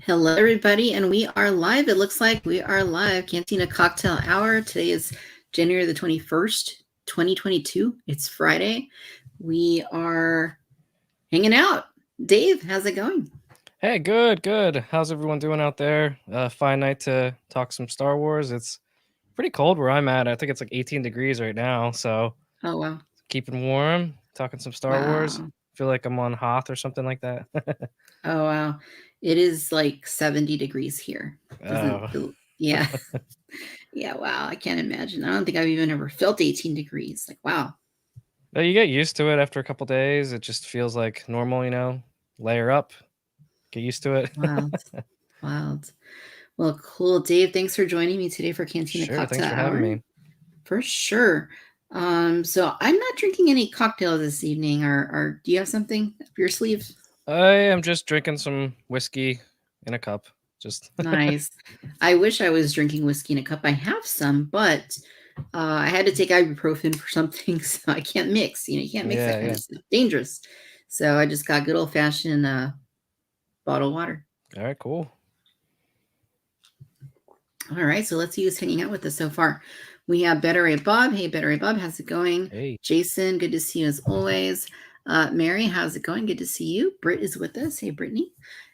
Hello, everybody, and we are live. It looks like we are live. Cantina Cocktail Hour. Today is January the 21st, 2022. It's Friday. We are hanging out. Dave, how's it going? Hey, good. How's everyone doing out there? Fine night to talk some Star Wars. It's pretty cold where I'm at. I think it's like 18 degrees right now, so Oh, wow. keeping warm, talking some Star Wars. Wow. Feel like I'm on Hoth or something like that. Oh, wow. It is like 70 degrees here. Doesn't Oh, feel, yeah. Yeah, wow. I can't imagine. I don't think I've even ever felt 18 degrees. Like, wow. no, you get used to it after a couple days. It just feels like normal. Layer up, get used to it. Wild. Wild. Well, cool. Dave, thanks for joining me today for Cantina Sure, thanks Cocktail for having Hour. me. For sure. So I'm not drinking any cocktails this evening. Or do you have something up your sleeve? I am just drinking some whiskey in a cup. Just Nice. I wish I was drinking whiskey in a cup. I have some, but I had to take ibuprofen for something, so I can't mix. You can't mix that yeah, kind yeah. of stuff. Dangerous. So I just got good old fashioned bottled water. All right, cool. All right, so let's see who's hanging out with us so far. We have Better Ray Bob. Hey, Better Ray Bob, how's it going? Hey. Jason, good to see you as always. Mary, how's it going? Good to see you. Britt is with us. Hey, Brittany.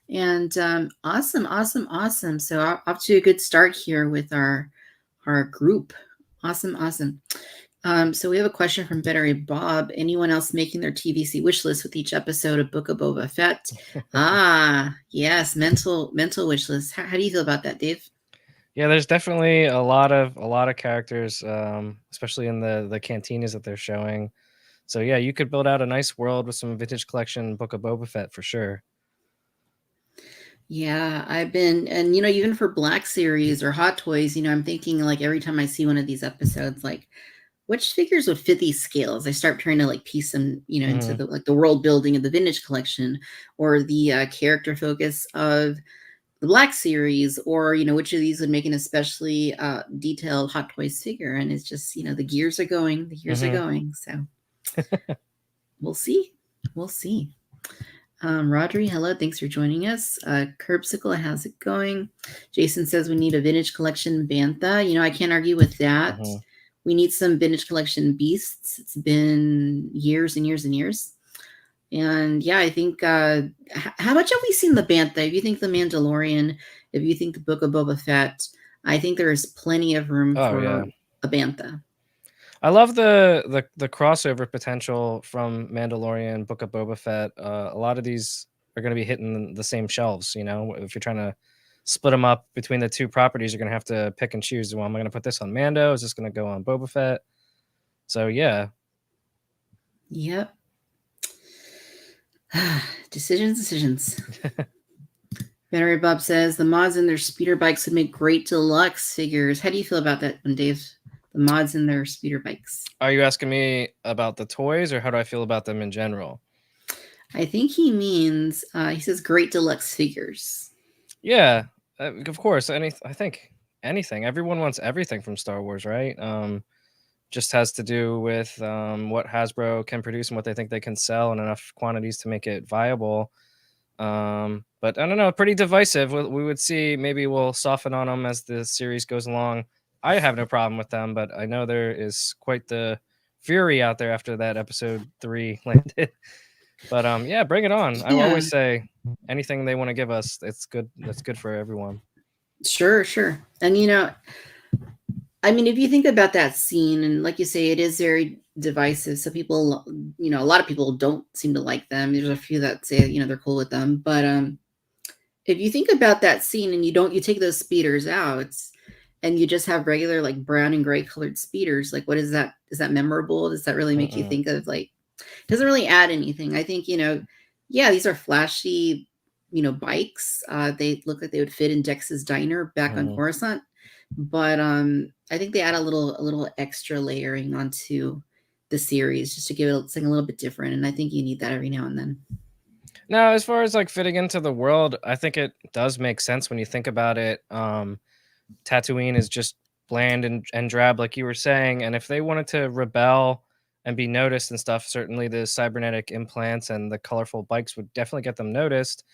And awesome. So off to a good start here with our group. Awesome. So we have a question from Better Ray Bob. Anyone else making their TVC wish list with each episode of Book of Boba Fett? Yes, mental wish list. How do you feel about that, Dave? Yeah, there's definitely a lot of characters, especially in the cantinas that they're showing. So yeah, you could build out a nice world with some vintage collection Book of Boba Fett for sure. Yeah, I've been, and even for Black Series or Hot Toys, I'm thinking like every time I see one of these episodes, like which figures would fit these scales? I start trying to like piece them, into hmm the world building of the vintage collection or the character focus of the Black Series, or which of these would make an especially detailed Hot Toys figure. And it's just the gears are going, hmm So we'll see, we'll see. Rodri, hello. Thanks for joining us. Curbsicle, how's it going? Jason says we need a vintage collection Bantha. I can't argue with that. hmm We need some vintage collection beasts. It's been years and years and years. And yeah, I think, how much have we seen the Bantha? If you think the Mandalorian, if you think the Book of Boba Fett, I think there's plenty of room Oh yeah, for a Bantha. I love the crossover potential from Mandalorian, Book of Boba Fett. A lot of these are going to be hitting the same shelves. If you're trying to split them up between the two properties, you're going to have to pick and choose. Well, am I going to put this on Mando? Is this going to go on Boba Fett? So yeah. Yep. Decisions. Battery Bob says the mods in their speeder bikes would make great deluxe figures. How do you feel about that one, Dave? The mods in their speeder bikes. Are you asking me about the toys or how do I feel about them in general? I think he means, he says great deluxe figures. Yeah, of course. I think anything. Everyone wants everything from Star Wars, right? Just has to do with what Hasbro can produce and what they think they can sell in enough quantities to make it viable. But I don't know, pretty divisive. We would see. Maybe we'll soften on them as the series goes along. I have no problem with them, but I know there is quite the fury out there after that episode 3 landed. But yeah, bring it on. I will Yeah, always say anything they want to give us, it's good. That's good for everyone. sure. And I mean, if you think about that scene, and like you say, it is very divisive. So people, a lot of people don't seem to like them. There's a few that say, they're cool with them. But if you think about that scene and you take those speeders out and you just have regular like brown and gray colored speeders, like what is that? Is that memorable? Does that really make you Mm-mm. think of like, doesn't really add anything. I think, yeah, these are flashy, bikes. They look like they would fit in Dex's diner back on Mhm. Coruscant. But I think they add a little extra layering onto the series just to give it something a little bit different. And I think you need that every now and then. Now, as far as like fitting into the world, I think it does make sense when you think about it. Tatooine is just bland and drab, like you were saying. And if they wanted to rebel and be noticed and stuff, certainly the cybernetic implants and the colorful bikes would definitely get them noticed.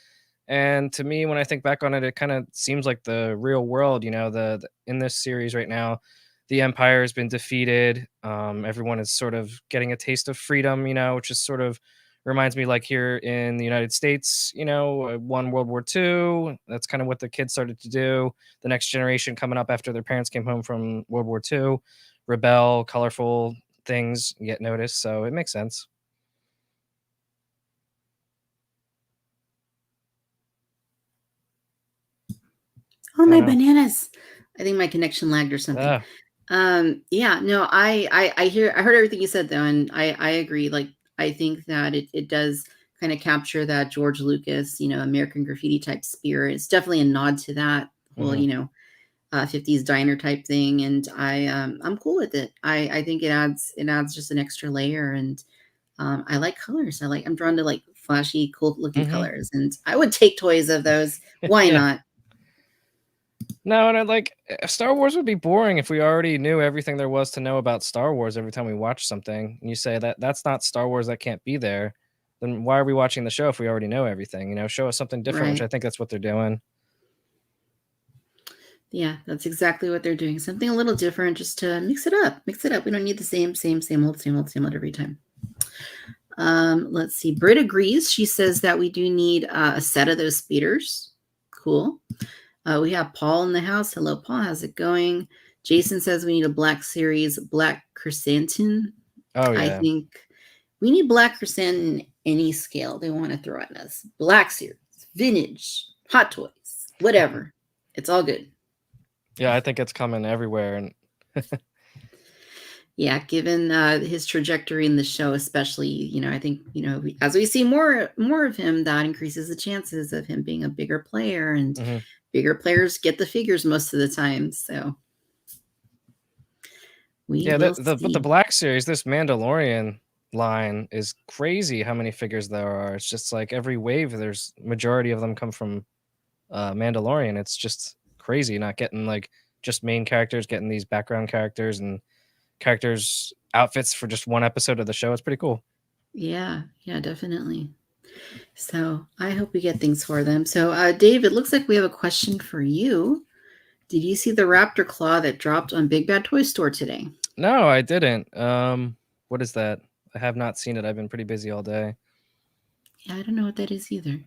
And to me, when I think back on it, it kind of seems like the real world. In this series right now, the empire has been defeated. Everyone is sort of getting a taste of freedom, which is sort of reminds me like here in the United States, won World War II. That's kind of what the kids started to do. The next generation coming up after their parents came home from World War II, rebel, colorful things get noticed. So it makes sense. Oh, I my know. bananas. I think my connection lagged or something. Ah, Yeah, no, I heard everything you said though, and I agree. Like, I think that it does kind of capture that George Lucas, American Graffiti type spirit. It's definitely a nod to that whole, mhm. 50s diner type thing, and I'm cool with it. I think it adds just an extra layer, and I like colors. I'm drawn to like flashy, cool looking Mhm. colors, and I would take toys of those. Why Yeah. not? No, and I like Star Wars would be boring if we already knew everything there was to know about Star Wars every time we watch something. And you say that that's not Star Wars, that can't be there. Then why are we watching the show if we already know everything? Show us something different, which I Right. think that's what they're doing. Yeah, that's exactly what they're doing. Something a little different just to mix it up. Mix it up. We don't need the same old every time. Let's see. Britt agrees. She says that we do need a set of those speeders. Cool. We have Paul in the house. Hello, Paul. How's it going? Jason says we need a Black Series Black Chrysanthemum. Oh I yeah. think we need Black Chrysanthemum any scale they want to throw at us. Black Series, vintage, hot toys, whatever. It's all good. Yeah, I think it's coming everywhere. And Yeah, given his trajectory in the show, especially, I think, as we see more of him, that increases the chances of him being a bigger player, and mhm. bigger players get the figures most of the time. So we Yeah, will but the see. Black Series, this Mandalorian line is crazy how many figures there are. It's just like every wave, there's majority of them come from Mandalorian. It's just crazy not getting like just main characters, getting these background characters and characters outfits for just one episode of the show. It's pretty cool. Yeah, yeah, definitely. So I hope we get things for them. So, Dave, it looks like we have a question for you. Did you see the raptor claw that dropped on Big Bad Toy Store today? No, I didn't. What is that? I have not seen it. I've been pretty busy all day. Yeah, I don't know what that is either.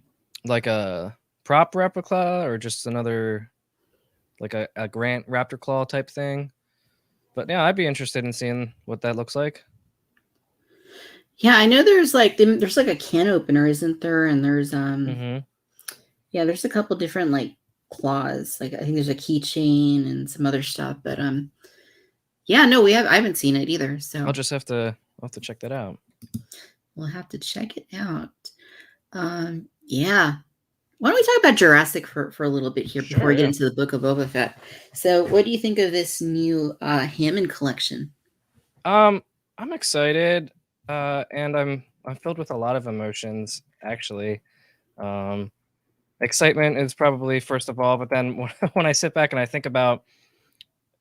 Like a prop replica or just another like a Grant Raptor Claw type thing. But yeah, I'd be interested in seeing what that looks like. Yeah, I know there's like a can opener, isn't there? And there's Mm-hmm. yeah, there's a couple different like claws. Like I think there's a keychain and some other stuff. But yeah, no, I haven't seen it either. So I'll have to check that out. we'll have to check it out. Yeah. Why don't we talk about Jurassic for a little bit here before Sure, we get yeah. into the Book of Boba Fett? So, what do you think of this new Hammond collection? I'm excited, and I'm filled with a lot of emotions actually. Um, Excitement is probably first of all, but then when I sit back and I think about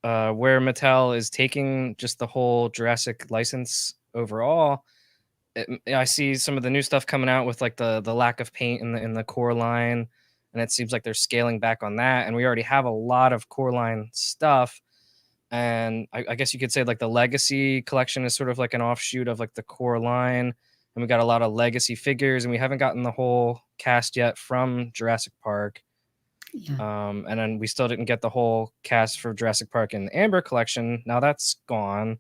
where Mattel is taking just the whole Jurassic license overall, I see some of the new stuff coming out with like the lack of paint in the core line, and it seems like they're scaling back on that. And we already have a lot of core line stuff, and I guess you could say like the Legacy collection is sort of like an offshoot of like the core line, and we got a lot of Legacy figures, and we haven't gotten the whole cast yet from Jurassic Park. Yeah, And then we still didn't get the whole cast for Jurassic Park in the Amber collection. Now that's gone.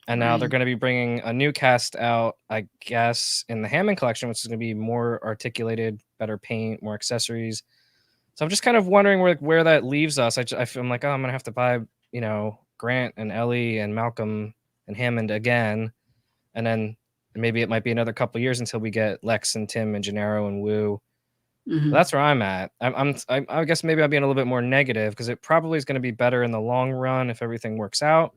And now they're right. going to be bringing a new cast out, I guess, in the Hammond collection, which is going to be more articulated, better paint, more accessories. So I'm just kind of wondering where that leaves us. I feel I'm like, oh, I'm going to have to buy, Grant and Ellie and Malcolm and Hammond again. And then maybe it might be another couple years until we get Lex and Tim and Gennaro and Wu. But Hmm. that's where I'm at. I guess maybe I'm being a little bit more negative because it probably is going to be better in the long run if everything works out.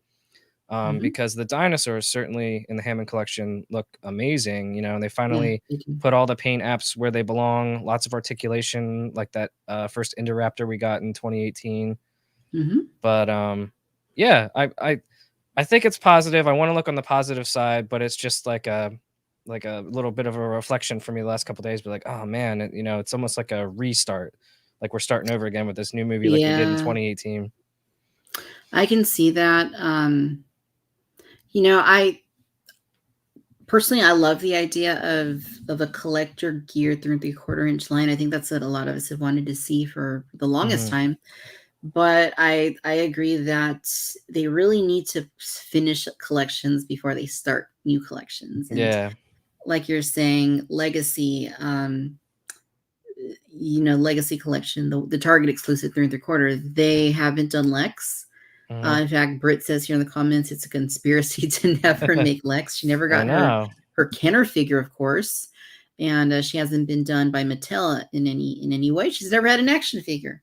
Hmm. Because the dinosaurs certainly in the Hammond collection look amazing, and they Yeah, finally they do. put all the paint apps where they belong. Lots of articulation, like that first Indoraptor we got in 2018. Hmm. But yeah, I think it's positive. I want to look on the positive side, but it's just like like a little bit of a reflection for me the last couple days. But like, oh man, it's almost like a restart. Like we're starting over again with this new movie, like we did in Yeah, 2018. I can see that. I personally, I love the idea of a collector geared 3/4 inch line. I think that's what a lot of us have wanted to see for the longest Hmm. time. But I agree that they really need to finish collections before they start new collections. And Yeah. like you're saying, Legacy, Legacy Collection, the Target exclusive 3/4, they haven't done Lex. Hmm. In fact, Britt says here in the comments it's a conspiracy to never make Lex. She never I got her know. Kenner figure, of course, and she hasn't been done by Mattel in any way. She's never had an action figure.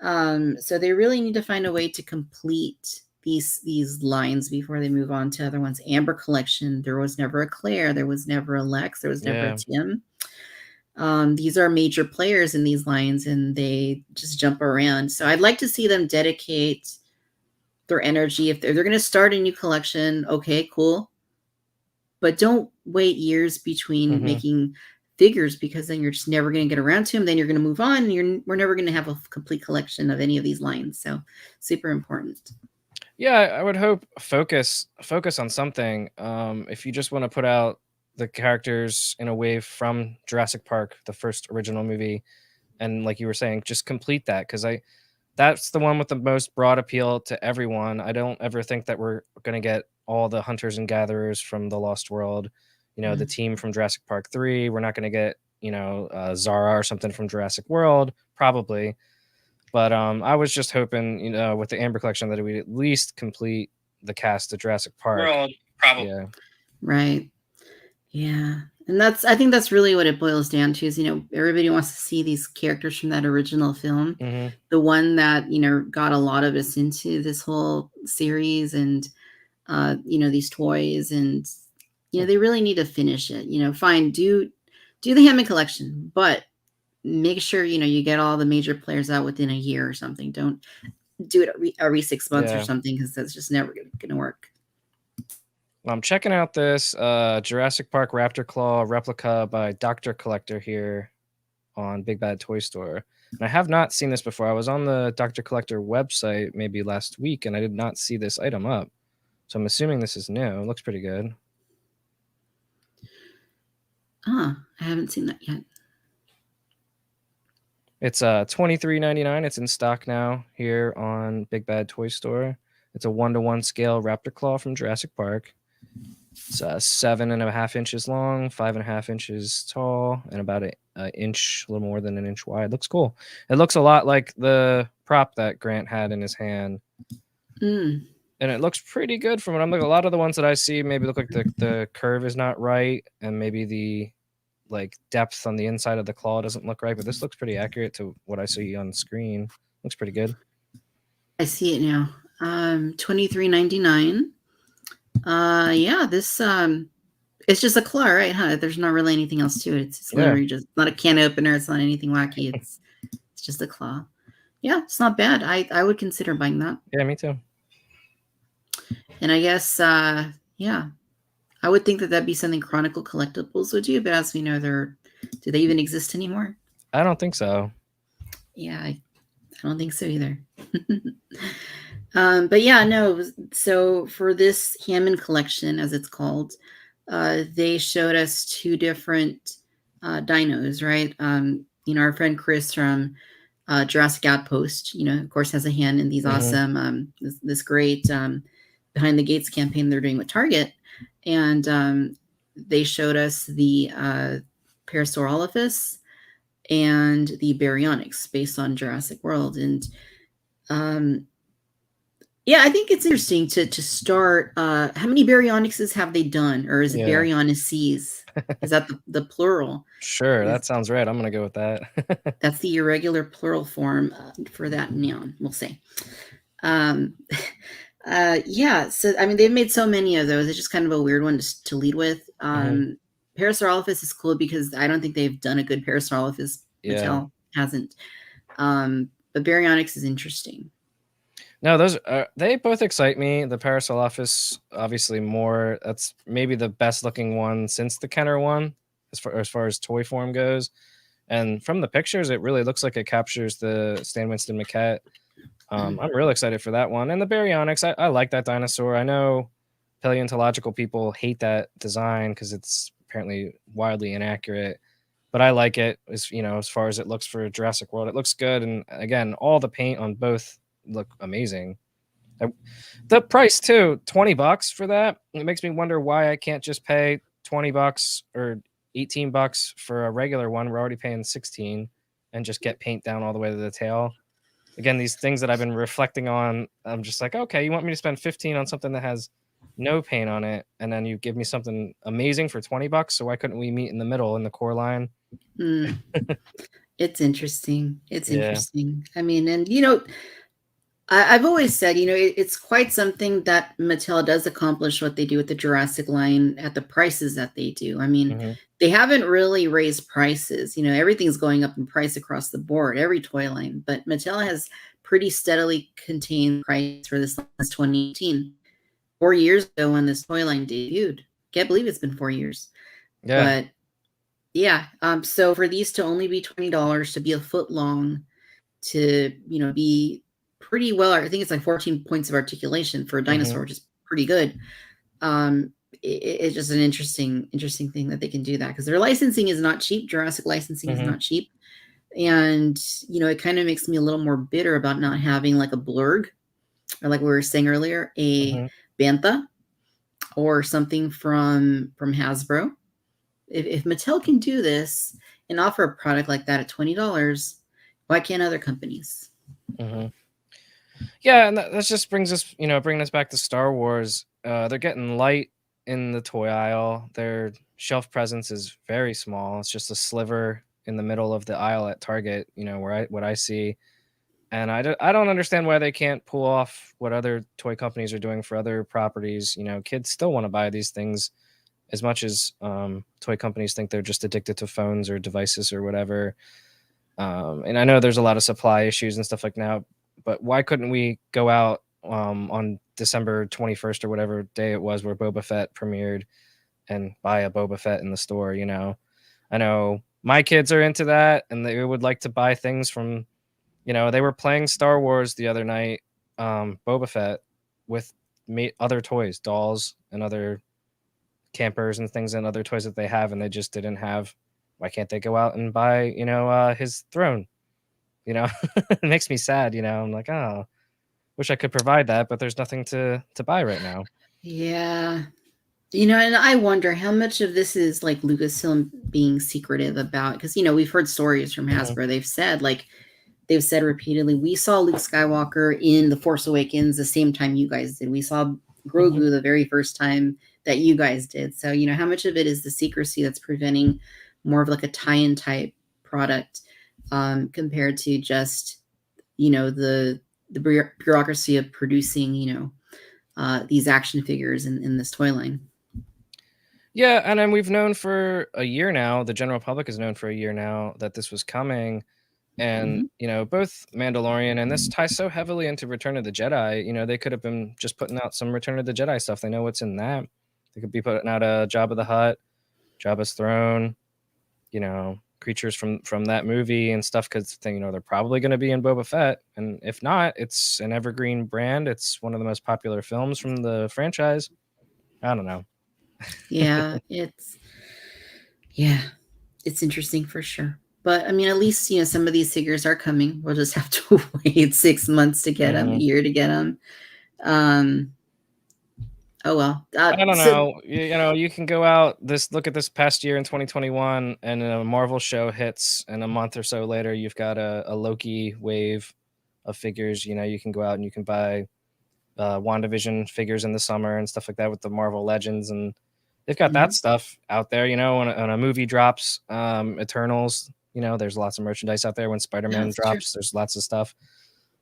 So they really need to find a way to complete these lines before they move on to other ones. Amber Collection, there was never a Claire, there was never a Lex, there was never a Yeah. Tim. These are major players in these lines, and they just jump around. So I'd like to see them dedicate their energy. If they're going to start a new collection, okay, cool. But don't wait years between Hmm. making figures, because then you're just never going to get around to them. Then you're going to move on. And we're never going to have a complete collection of any of these lines. So super important. Yeah, I would hope focus on something. If you just want to put out the characters in a wave from Jurassic Park, the first original movie, and like you were saying, just complete that, because I that's the one with the most broad appeal to everyone. I don't ever think that we're gonna get all the hunters and gatherers from the Lost World, the Mm. team from Jurassic Park 3. We're not gonna get Zara or something from Jurassic World, probably. But I was just hoping, with the Amber Collection, that we at least complete the cast of Jurassic Park. World, probably. Yeah. Right. Yeah. And I think that's really what it boils down to is, everybody wants to see these characters from that original film. Hmm. The one that, got a lot of us into this whole series and, these toys, and, they really need to finish it. Fine, do the Hammond collection, but make sure, you get all the major players out within a year or something. Don't do it every 6 months or Yeah. something, because that's just never going to work. I'm checking out this Jurassic Park Raptor Claw replica by Dr. Collector here on Big Bad Toy Store. And I have not seen this before. I was on the Dr. Collector website maybe last week, and I did not see this item up. So I'm assuming this is new. It looks pretty good. I haven't seen that yet. It's $23.99. It's in stock now here on Big Bad Toy Store. It's a 1-to-1 scale Raptor Claw from Jurassic Park. It's 7.5 inches long, 5.5 inches tall, and about an inch, a little more than an inch wide. Looks cool. It looks a lot like the prop that Grant had in his hand. Mm. And it looks pretty good from what I'm looking. A lot of the ones that I see maybe look like the curve is not right, and maybe the depth on the inside of the claw doesn't look right. But this looks pretty accurate to what I see on the screen. Looks pretty good. I see it now. $23.99. Yeah, this it's just a claw, right? Huh? There's not really anything else to it. It's literally just not a can opener. It's not anything wacky. It's just a claw. Yeah, it's not bad. I would consider buying that. Yeah, me too. And I guess yeah, I would think that that'd be something Chronicle Collectibles would do, but as we know, do they even exist anymore? I don't think so. Yeah, I don't think so either. But yeah, no. So for this Hammond collection, as it's called, they showed us two different dinos, right? Our friend Chris from Jurassic Outpost, of course, has a hand in these awesome, this great Behind the Gates campaign they're doing with Target. And they showed us the Parasaurolophus and the Baryonyx based on Jurassic World. And yeah, I think it's interesting to start. How many Baryonyxes have they done? Or is it Yeah. Baryonyces? Is that the plural? Sure, that sounds right. I'm going to go with that. That's the irregular plural form for that noun, we'll say. Yeah, so I mean, they've made so many of those. It's just kind of a weird one to lead with. Parasaurolophus is cool because I don't think they've done a good Parasaurolophus. Yeah. Mattel hasn't. But Baryonyx is interesting. No, those they both excite me. The Parasol Office, obviously more. That's maybe the best looking one since the Kenner one, as far as toy form goes. And from the pictures, it really looks like it captures the Stan Winston maquette. I'm real excited for that one. And the Baryonyx, I like that dinosaur. I know paleontological people hate that design because it's apparently wildly inaccurate, but I like it as far as it looks for Jurassic World. It looks good, and again, all the paint on both look amazing. The price too, $20 for that. It makes me wonder why I can't just pay $20 or $18 for a regular one. We're already paying 16 and just get paint down all the way to the tail. Again, these things that I've been reflecting on, I'm just like, okay, you want me to spend 15 on something that has no paint on it, and then you give me something amazing for $20. So why couldn't we meet in the middle in the core line? Mm, it's interesting. It's Yeah. interesting. I mean, and I've always said, it's quite something that Mattel does accomplish what they do with the Jurassic line at the prices that they do. I mean, Hmm. they haven't really raised prices. Everything's going up in price across the board, every toy line, but Mattel has pretty steadily contained price for this since 2018. 4 years ago when this toy line debuted. Can't believe it's been 4 years. Yeah. But yeah, so for these to only be $20, to be a foot long, to be pretty well, I think it's like 14 points of articulation for a Hmm. dinosaur, which is pretty good. It's just an interesting thing that they can do that, because their licensing is not cheap. Jurassic licensing is Hmm. not cheap. And it kind of makes me a little more bitter about not having like a blurg, or like we were saying earlier, a Hmm. bantha, or something from Hasbro. If Mattel can do this and offer a product like that at $20, why can't other companies? Hmm. Yeah, and that just bringing us back to Star Wars. They're getting light in the toy aisle. Their shelf presence is very small. It's just a sliver in the middle of the aisle at Target. Where what I see, and I don't understand why they can't pull off what other toy companies are doing for other properties. Kids still want to buy these things as much as toy companies think they're just addicted to phones or devices or whatever. And I know there's a lot of supply issues and stuff like now, but why couldn't we go out on December 21st or whatever day it was where Boba Fett premiered and buy a Boba Fett in the store? I know my kids are into that and they would like to buy things from, they were playing Star Wars the other night, Boba Fett, with other toys, dolls, and other campers and things and other toys that they have, and they just didn't have. Why can't they go out and buy, his throne? It makes me sad. I'm like, oh, wish I could provide that, but there's nothing to buy right now. Yeah. And I wonder how much of this is like Lucasfilm being secretive about, because we've heard stories from Hmm. Hasbro. They've said repeatedly, we saw Luke Skywalker in The Force Awakens the same time you guys did. We saw Hmm. Grogu the very first time that you guys did. So, how much of it is the secrecy that's preventing more of like a tie-in type product, compared to just, the bureaucracy of producing, these action figures in this toy line. Yeah, and then we've known for a year now. The general public has known for a year now that this was coming, and Mm-hmm. both Mandalorian and this ties so heavily into Return of the Jedi. They could have been just putting out some Return of the Jedi stuff. They know what's in that. They could be putting out a Jabba the Hutt, Jabba's throne, creatures from that movie and stuff, because they're probably going to be in Boba Fett, and if not, it's an evergreen brand. It's one of the most popular films from the franchise. I don't know. Yeah, yeah, it's interesting for sure. But I mean, at least some of these figures are coming. We'll just have to wait 6 months to get them, a Hmm. year to get them. Um, oh well. I don't So know. You can go out look at this past year in 2021, and a Marvel show hits, and a month or so later, you've got a Loki wave of figures. You can go out and you can buy WandaVision figures in the summer and stuff like that with the Marvel Legends, and they've got that mhm. stuff out there. When a movie drops, Eternals. There's lots of merchandise out there. When No, Spider-Man it's true. drops, there's lots of stuff.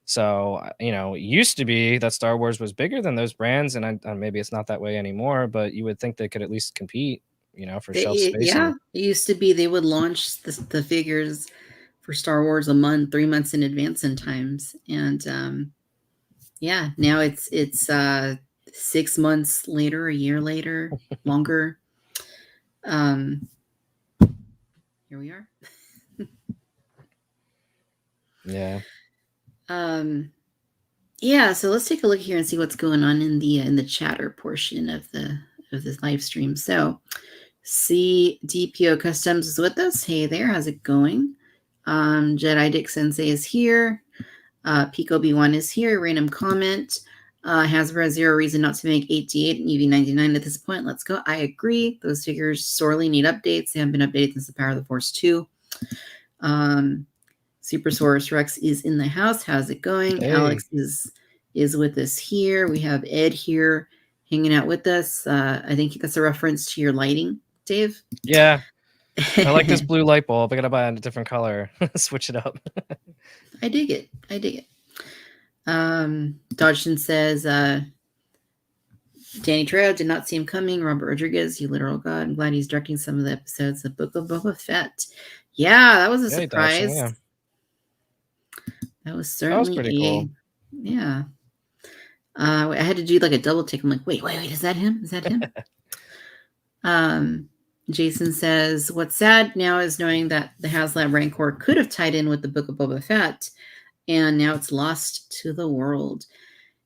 So it used to be that Star Wars was bigger than those brands, and maybe it's not that way anymore. But you would think they could at least compete, for shelf space. Yeah, And it used to be they would launch the figures for Star Wars a month, 3 months in advance in times, and Yeah, now it's 6 months later, a year later, longer. Um, here we are. Yeah. Um, yeah, so let's take a look here and see what's going on in the chatter portion of this live stream. So, CDPO Customs is with us. Hey there, how's it going? Jedi Dick Sensei is here. Pico B1 is here. Random comment. Hasbro has zero reason not to make 88 and UV99 at this point. Let's go. I agree. Those figures sorely need updates. They haven't been updated since the Power of the Force 2. Supersaurus Rex is in the house. How's it going? Hey. Alex is with us here. We have Ed here hanging out with us. I think that's a reference to your lighting, Dave. Yeah. I like this blue light bulb. I gotta buy a different color. Switch it up. I dig it. I dig it. Dodgson says, Danny Trejo did not see him coming. Robert Rodriguez, you literal god. I'm glad he's directing some of the episodes of Book of Boba Fett. Yeah, that was a surprise. Dodgson, yeah. That was certainly pretty cool. Yeah. I had to do like a double take. I'm like, wait, is that him? Is that him? Jason says, what's sad now is knowing that the HasLab Rancor could have tied in with the Book of Boba Fett, and now it's lost to the world.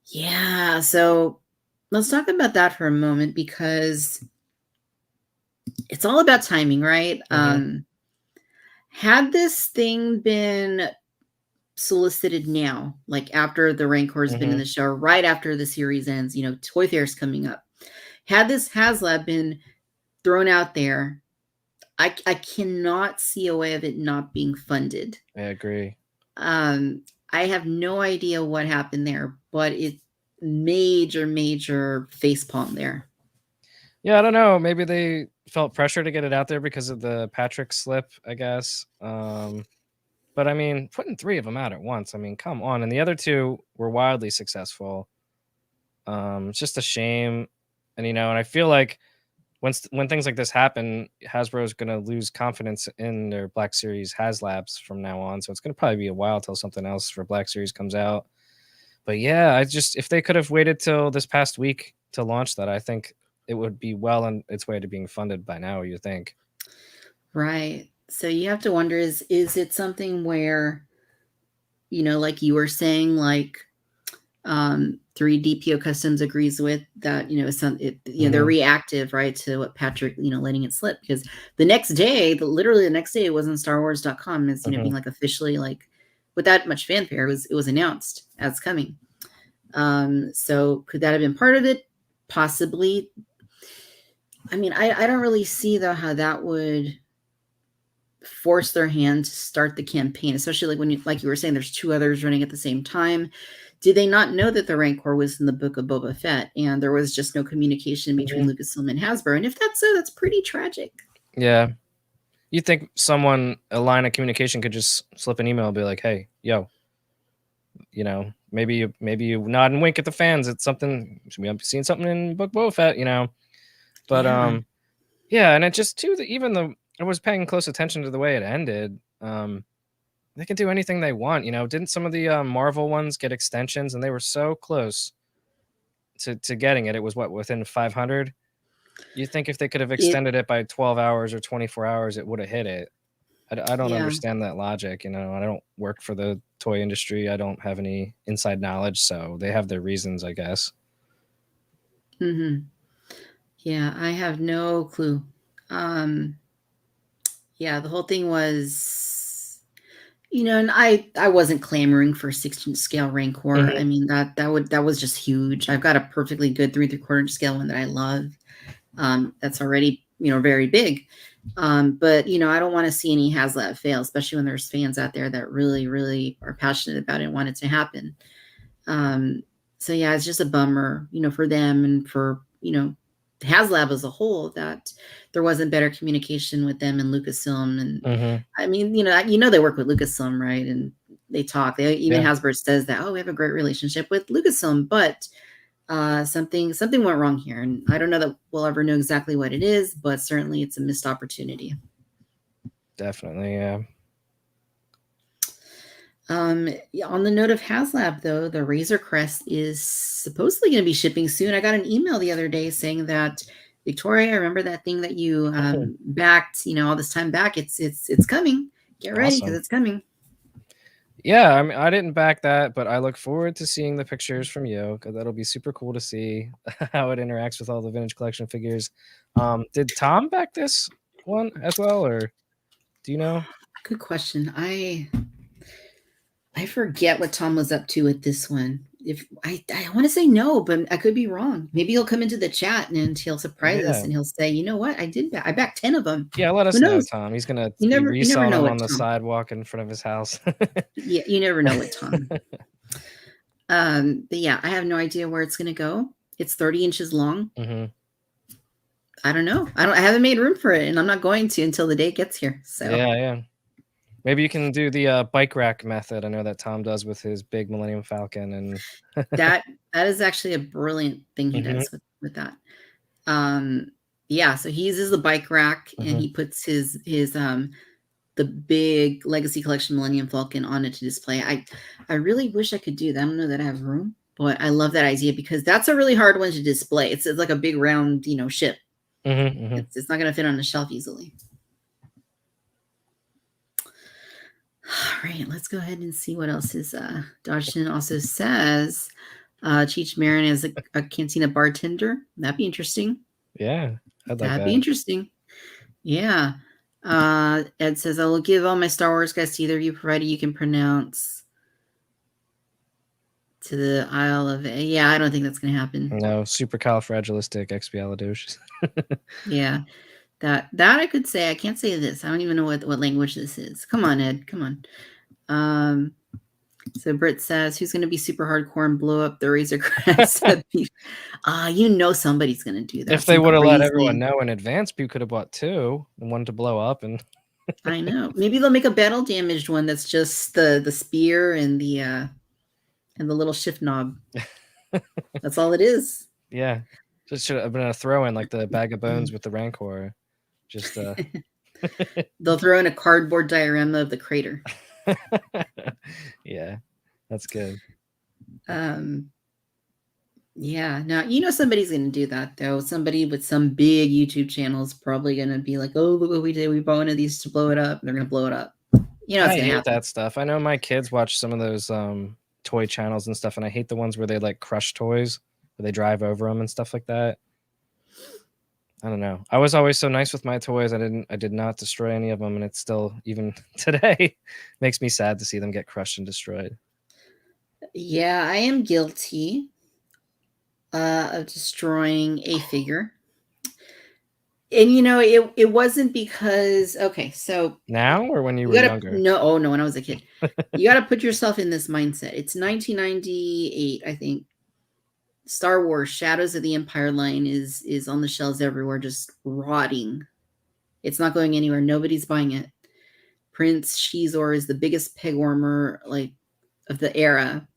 Yeah, so let's talk about that for a moment, because it's all about timing, right? Had this thing been solicited now, like after the Rancor's been in the show, right after the series ends, Toy Fair's coming up. Had this HasLab been thrown out there, I cannot see a way of it not being funded. I agree. I have no idea what happened there, but it's major facepalm there. Yeah, I don't know. Maybe they felt pressure to get it out there because of the Patrick slip, I guess. But I mean, putting 3 of them out at once, I mean, come on. And the other 2 were wildly successful. It's just a shame. And, and I feel like when things like this happen, Hasbro is going to lose confidence in their Black Series HasLabs from now on. So it's going to probably be a while till something else for Black Series comes out. But yeah, if they could have waited till this past week to launch that, I think it would be well on its way to being funded by now, you think. Right. So you have to wonder, is it something where, like you were saying, like 3DPO Customs agrees with that, they're reactive, right, to what Patrick, letting it slip, because the next day, literally the next day, it was on StarWars.com as, being like officially, like, without much fanfare, it was announced as coming. So could that have been part of it? Possibly. I mean, I don't really see though how that would force their hand to start the campaign, especially like when you were saying, there's 2 others running at the same time. Did they not know that the Rancor was in the Book of Boba Fett, and there was just no communication between Lucasfilm and Hasbro? And if that's so, that's pretty tragic. Yeah. You think a line of communication could just slip an email and be like, hey, yo, maybe you nod and wink at the fans. It's something, we have seen something in Book of Boba Fett, But yeah, and it just too, even though I was paying close attention to the way it ended, they can do anything they want. Didn't some of the Marvel ones get extensions, and they were so close to getting it? It was within 500. You think if they could have extended it by 12 hours or 24 hours, it would have hit it. I don't understand that logic. I don't work for the toy industry. I don't have any inside knowledge, so they have their reasons, I guess. Yeah, I have no clue. Yeah, the whole thing was, and I wasn't clamoring for 16 scale Rancor. I mean, that was just huge. I've got a perfectly good 3 3/4 scale one that I love. That's already, very big. But I don't want to see any HasLab fail, especially when there's fans out there that really, really are passionate about it and want it to happen. So yeah, it's just a bummer, for them and for, HasLab as a whole, that there wasn't better communication with them and Lucasfilm. And I mean, they work with Lucasfilm, right? And they talk. Hasbro says that, we have a great relationship with Lucasfilm, but something went wrong here, and I don't know that we'll ever know exactly what it is, but certainly it's a missed opportunity. Definitely, yeah. On the note of HasLab, though, the Razor Crest is supposedly going to be shipping soon. I got an email the other day saying that, Victoria, I remember that thing that you backed, all this time back. It's coming. Get ready because Awesome. it's coming. Yeah, I mean, I didn't back that, but I look forward to seeing the pictures from you because that'll be super cool to see how it interacts with all the vintage collection figures. Did Tom back this one as well, or do you know? Good question. I forget what Tom was up to with this one. If I want to say no, but I could be wrong. Maybe he'll come into the chat and he'll surprise us Yeah. and he'll say, "You know what? I backed 10 of them." Yeah, let Who us know, knows? Tom. He's gonna be You never reselling know them what on the Tom. sidewalk in front of his house. Yeah, you never know what Tom. But yeah, I have no idea where it's gonna go. It's 30 inches long. Mm-hmm. I don't know. I haven't made room for it, and I'm not going to until the day it gets here. So Yeah. Maybe you can do the bike rack method. I know that Tom does with his big Millennium Falcon, and that is actually a brilliant thing he Mhm, does with that. Yeah, so he uses the bike rack and mhm. he puts his the big Legacy Collection Millennium Falcon on it to display. I really wish I could do that. I don't know that I have room, but I love that idea because that's a really hard one to display. It's like a big round, ship. Mhm, mhm. It's not going to fit on a shelf easily. All right, let's go ahead and see what else is. Dodgson also says Cheech Marin as a Cantina bartender. That'd be interesting. Yeah, I'd like That'd be that. interesting. Yeah. Ed says, I will give all my Star Wars guys to either of you, provided you can pronounce to the Isle of... Yeah, I don't think that's going to happen. No, supercalifragilisticexpialidocious. Yeah. That I could say. I can't say this. I don't even know what language this is. Come on, Ed. Come on. So Britt says, who's going to be super hardcore and blow up the Razor Crest? Somebody's going to do that. If they Some would have let crazy... everyone know in advance, people could have bought 2 and one to blow up, and I know. Maybe they'll make a battle damaged one that's just the spear and the little shift knob. That's all it is. yeah. Just should have been a throw-in like the bag of bones with the rancor. Just They'll throw in a cardboard diorama of the crater. Yeah, that's good. Yeah. Now, somebody's going to do that, though. Somebody with some big YouTube channel is probably going to be like, oh, look what we did. We bought one of these to blow it up. They're going to blow it up. It's I going to hate happen. that stuff. I know my kids watch some of those toy channels and stuff, and I hate the ones where they like crush toys, where they drive over them and stuff like that. I don't know. I was always so nice with my toys. I did not destroy any of them, and it's still, even today, makes me sad to see them get crushed and destroyed. Yeah, I am guilty of destroying a figure. And it wasn't because... Okay, so Now or when you were gotta... younger? No, when I was a kid. You got to put yourself in this mindset. It's 1998, I think. Star Wars Shadows of the Empire line is on the shelves everywhere, just rotting. It's not going anywhere. Nobody's buying it. Prince Shizor is the biggest peg warmer of the era.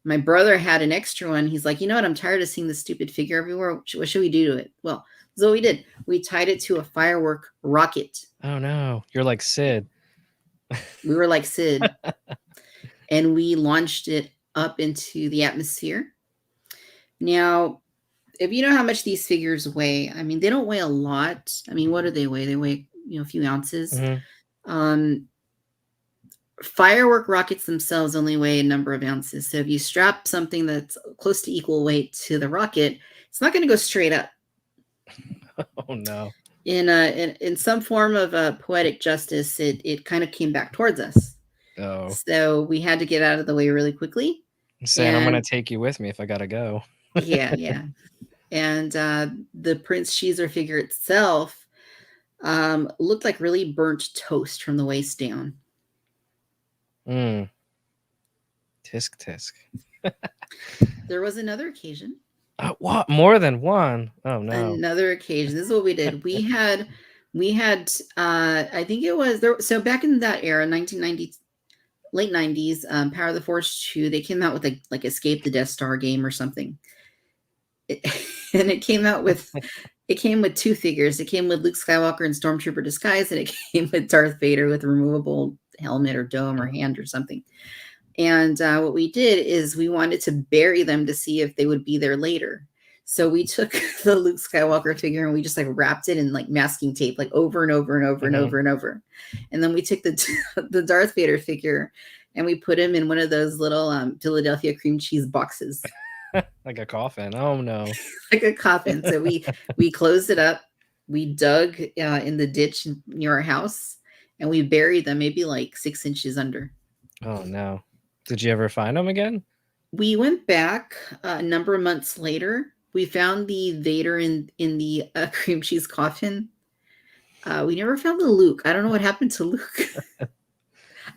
My brother had an extra one. He's like, you know what? I'm tired of seeing this stupid figure everywhere. What should we do to it? Well, this is what we did. We tied it to a firework rocket. Oh no, you're like Sid. We were like Sid. And we launched it up into the atmosphere. Now, if you know how much these figures weigh, I mean, they don't weigh a lot. I mean, what do they weigh? They weigh, a few ounces. Mm-hmm. Firework rockets themselves only weigh a number of ounces. So if you strap something that's close to equal weight to the rocket, it's not going to go straight up. Oh no. In some form of poetic justice, it kind of came back towards us. Oh. So we had to get out of the way really quickly. Saying I'm gonna take you with me if I gotta go. Yeah. And the Prince Shizor figure itself looked like really burnt toast from the waist down. Tisk tisk. There was another occasion. What? More than one? Oh no. Another occasion. This is what we did. We had I think it was there. So back in that era, 1990, late 90s, Power of the Force 2, they came out with like Escape the Death Star game or something. And it came with 2 figures. It came with Luke Skywalker in Stormtrooper disguise, and it came with Darth Vader with removable helmet or dome or hand or something. And what we did is we wanted to bury them to see if they would be there later. So we took the Luke Skywalker figure and we just like wrapped it in like masking tape, like over and over and over and Mhm. over and over. And then we took the the Darth Vader figure and we put him in one of those little Philadelphia cream cheese boxes, Like a coffin. Oh no. like a coffin. So we closed it up. We dug in the ditch near our house, and we buried them maybe like 6 inches under. Oh no. Did you ever find them again? We went back a number of months later. We found the Vader in the cream cheese coffin. We never found the Luke. I don't know what happened to Luke.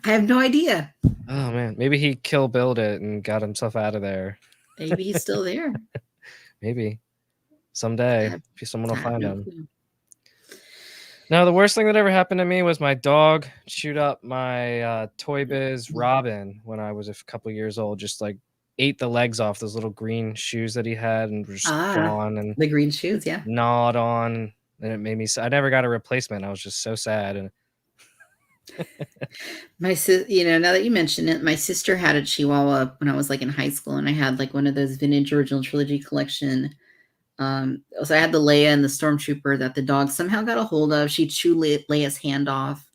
I have no idea. Oh man, maybe he Kill Billed it and got himself out of there. Maybe he's still there. Maybe I someday have, someone I will have find no him. clue. No, the worst thing that ever happened to me was my dog chewed up my Toy Biz Robin when I was a couple years old. Just like ate the legs off those little green shoes that he had and were just Ah, gone and the green shoes. Yeah. gnawed on. And it made me. I never got a replacement. I was just so sad. And My sis, now that you mention it, my sister had a Chihuahua when I was like in high school, and I had like one of those vintage original trilogy collection. So I had the Leia and the Stormtrooper that the dog somehow got a hold of. She chewed Leia's hand off,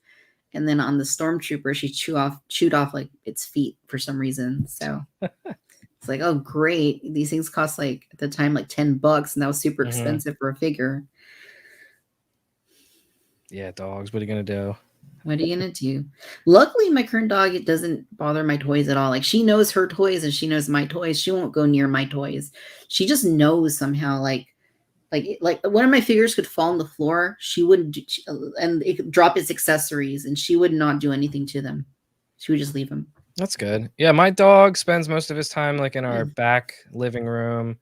and then on the Stormtrooper, she chewed off like its feet for some reason. So it's like, oh great, these things cost like at the time like $10, and that was super expensive for a figure. yeah, dogs. What are you gonna do? What are you gonna do? Luckily, my current dog, it doesn't bother my toys at all. Like she knows her toys and she knows my toys. She won't go near my toys. She just knows somehow. Like one of my figures could fall on the floor. She wouldn't, and it could drop its accessories, and she would not do anything to them. She would just leave them. That's good. Yeah, my dog spends most of his time like in our back living room,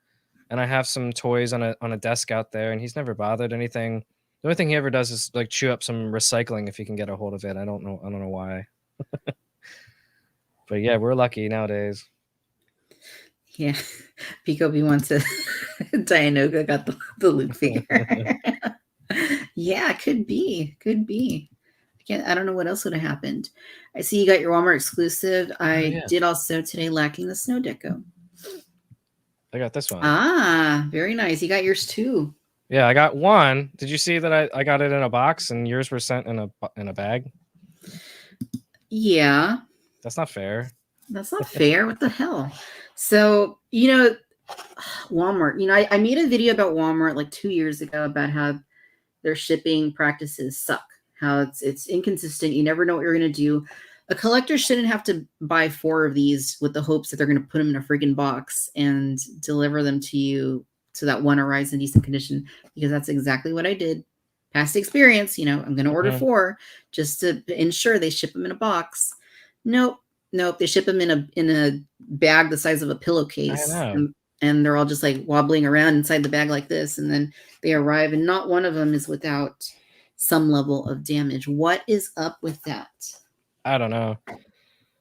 and I have some toys on a desk out there, and he's never bothered anything. The only thing he ever does is like chew up some recycling if he can get a hold of it. I don't know why. But yeah, we're lucky nowadays. Yeah, Peekaboo wants to. Dianoga got the Luke figure. Yeah, could be. I don't know what else would have happened. I see you got your Walmart exclusive. I did also today, lacking the snow deco. I got this one. Ah, very nice. You got yours too. Yeah, I got one. Did you see that I got it in a box and yours were sent in a bag? Yeah. That's not fair. That's not fair. What the hell? So, Walmart, I made a video about Walmart like 2 years ago about how their shipping practices suck, how it's inconsistent. You never know what you're going to do. A collector shouldn't have to buy 4 of these with the hopes that they're going to put them in a freaking box and deliver them to you so that one arrives in decent condition, because that's exactly what I did. Past experience, I'm going to order 4 just to ensure they ship them in a box. Nope. They ship them in a bag the size of a pillowcase, and they're all just like wobbling around inside the bag like this, and then they arrive, and not one of them is without some level of damage. What is up with that? I don't know.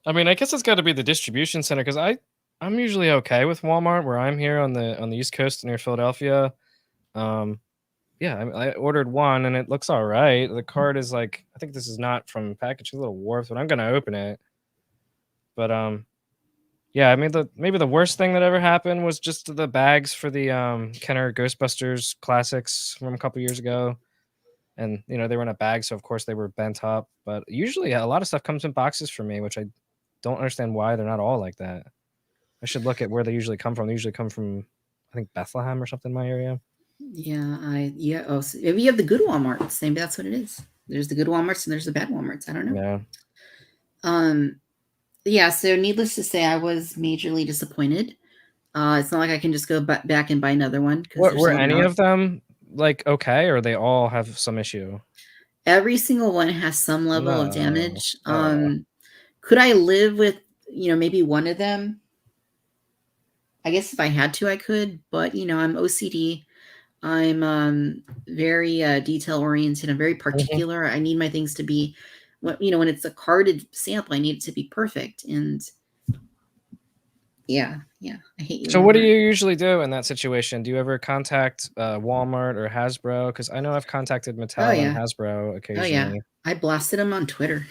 I mean, I guess it's got to be the distribution center, because I'm usually okay with Walmart where I'm here on the East Coast near Philadelphia. Yeah, I ordered one and it looks all right. The card is like, I think this is not from package, it's a little warped, but I'm gonna open it. But yeah, I mean maybe the worst thing that ever happened was just the bags for the Kenner Ghostbusters classics from a couple years ago. And they were in a bag, so of course they were bent up. But usually a lot of stuff comes in boxes for me, which I don't understand why they're not all like that. I should look at where they usually come from. They usually come from, I think, Bethlehem or something in my area. Yeah. Oh, so maybe you have the good Walmarts. Maybe that's what it is. There's the good Walmarts and there's the bad Walmarts. I don't know. Yeah. Yeah. So needless to say, I was majorly disappointed. It's not like I can just go back and buy another one. Were any of them like okay, or they all have some issue? Every single one has some level of damage. Oh. Could I live with, maybe one of them? I guess if I had to, I could, but I'm OCD. I'm very detail oriented. I'm very particular. I need my things to be, when it's a carded sample, I need it to be perfect. And Yeah, yeah. I hate you, So what do Walmart. you usually do in that situation? Do you ever contact, Walmart or Hasbro? Because I know I've contacted Oh, Mattel and yeah. Hasbro Oh, yeah. occasionally. I blasted them on Twitter.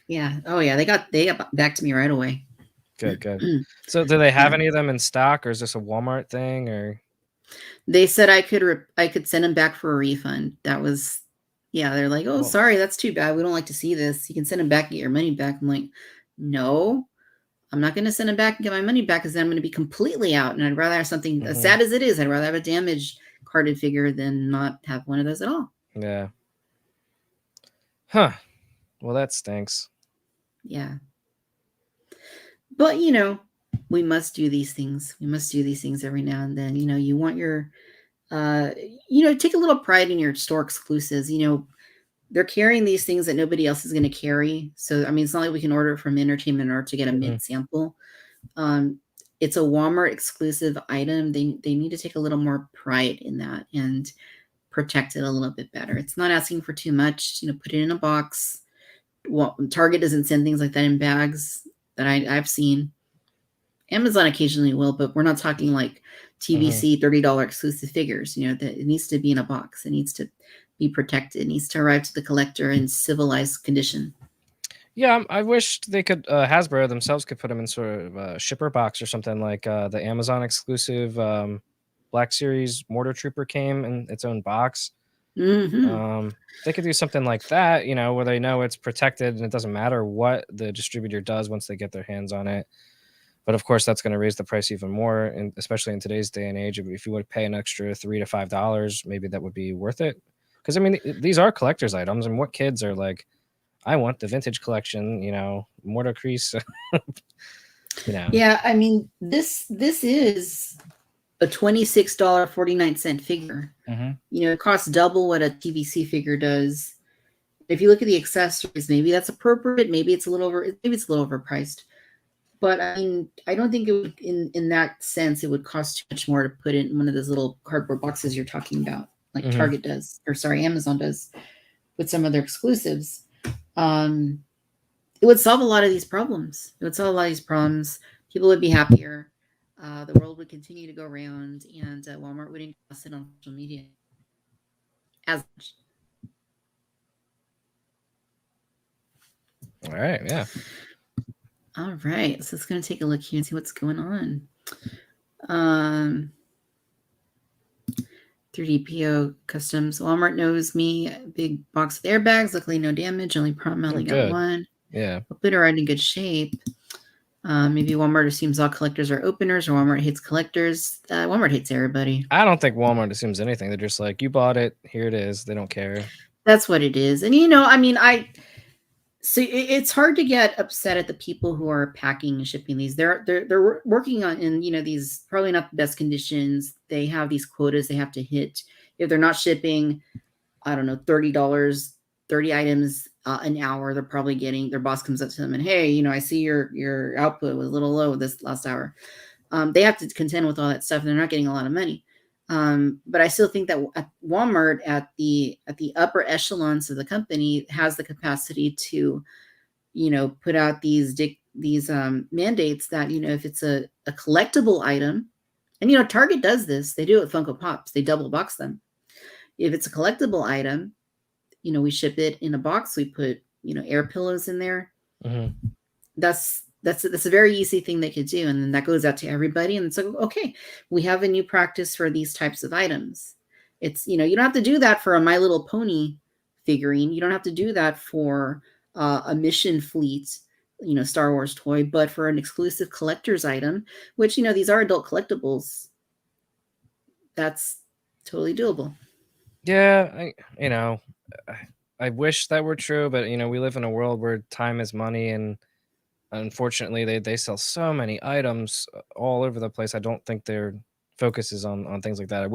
Yeah. Oh, yeah. They got back to me right away. Good, good. So do they have Yeah. any of them in stock, or is this a Walmart thing, or They said I could send them back for a refund. That was yeah, they're like, "Oh, well sorry, that's too bad. We don't like to see this. You can send them back and get your money back." I'm like, "No, I'm not gonna send them back and get my money back because then I'm gonna be completely out, and I'd rather have something as mhm, sad as it is, I'd rather have a damaged carded figure than not have one of those at all." yeah. Huh. Well, that stinks. Yeah. But, we must do these things. We must do these things every now and then. You want your uh take a little pride in your store exclusives. They're carrying these things that nobody else is going to carry. So, I mean, it's not like we can order from Entertainment Art to get a Mhm, mint sample. Um, it's a Walmart exclusive item. They need to take a little more pride in that and protect it a little bit better. It's not asking for too much. Put it in a box. Well, Target doesn't send things like that in bags that I've seen. Amazon occasionally will, but we're not talking like mhm. TBC $30 exclusive figures. That it needs to be in a box. It needs to be protected. It needs to arrive to the collector in civilized condition. Yeah, I wished they could, Hasbro themselves could put them in sort of a shipper box or something like, the Amazon exclusive, Black Series Mortar Trooper came in its own box. Hmm. They could do something like that, where they know it's protected and it doesn't matter what the distributor does once they get their hands on it. But of course, that's going to raise the price even more, and especially in today's day and age, if you would pay an extra $3 to $5, maybe that would be worth it. Because I mean, these are collector's items, and what kids are like, I want the vintage collection, Mortar Crease, you know. Yeah, I mean this is a $26.49 figure. Hmm. It costs double what a TVC figure does. If you look at the accessories, maybe that's appropriate. Maybe it's a little overpriced. But I mean, I don't think it would in that sense it would cost too much more to put in one of those little cardboard boxes you're talking about, like Hmm. Target does, or sorry, Amazon does with some of their exclusives. Um, it would solve a lot of these problems. It would solve a lot of these problems. People would be happier. The world would continue to go around, and Walmart wouldn't sit on social media as much. All right, yeah, All right, so let's going to take a look here and see what's going on. Um, 3DPO Customs. Walmart knows me. Big box of airbags. Luckily, no damage. Only problem, I oh, only got good, one. yeah. Hope it are in good shape. Maybe Walmart assumes all collectors are openers, or Walmart hates collectors. Walmart hates everybody. I don't think Walmart assumes anything. They're just like, you bought it, here it is. They don't care. That's what it is. And I mean, so it's hard to get upset at the people who are packing and shipping these. They're working on in these probably not the best conditions. They have these quotas they have to hit. If they're not shipping, I don't know, $30, 30 items an hour, they're probably getting their boss comes up to them and, hey, I see your output was a little low this last hour. They have to contend with all that stuff and they're not getting a lot of money. But I still think that at Walmart at the upper echelons of the company has the capacity to, put out these mandates that, if it's a collectible item, and Target does this, they do it with Funko Pops, they double box them. If it's a collectible item, we ship it in a box. We put, air pillows in there. Hmm. That's a very easy thing they could do. And then that goes out to everybody. And it's like, okay, we have a new practice for these types of items. It's, you don't have to do that for a My Little Pony figurine. You don't have to do that for a Mission Fleet, Star Wars toy, but for an exclusive collector's item, which, these are adult collectibles, that's totally doable. Yeah, I I wish that were true, but we live in a world where time is money, and unfortunately, they sell so many items all over the place. I don't think their focus is on things like that.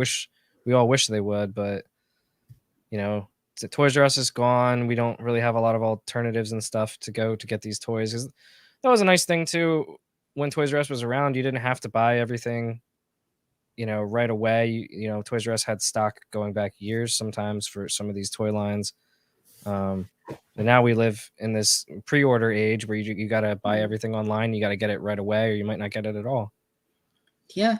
We all wish they would, but Toys R Us is gone. We don't really have a lot of alternatives and stuff to go to get these toys. 'Cause that was a nice thing too. When Toys R Us was around, you didn't have to buy everything, right away. Toys R Us had stock going back years sometimes for some of these toy lines. And now we live in this pre-order age where you got to buy Mm. everything online. You got to get it right away, or you might not get it at all. Yeah,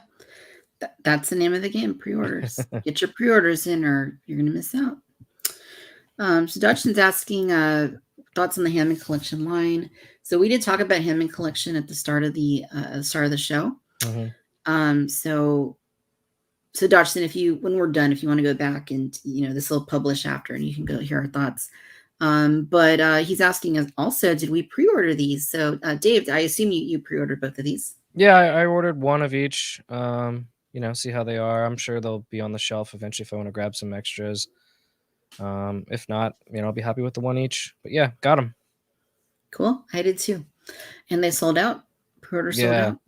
that's the name of the game, pre-orders. Get your pre-orders in or you're going to miss out. So Dodgson's asking thoughts on the Hammond Collection line. So we did talk about Hammond Collection at the start of the show. Mm-hmm. So Dodgson, when we're done, if you want to go back and this will publish after, and you can go hear our thoughts. But he's asking us also, did we pre-order these? So Dave, I assume you pre-ordered both of these. Yeah, I ordered one of each. See how they are. I'm sure they'll be on the shelf eventually if I want to grab some extras. If not, I'll be happy with the one each. But yeah, got them. Cool. I did too. And they sold out. Pre-order sold out.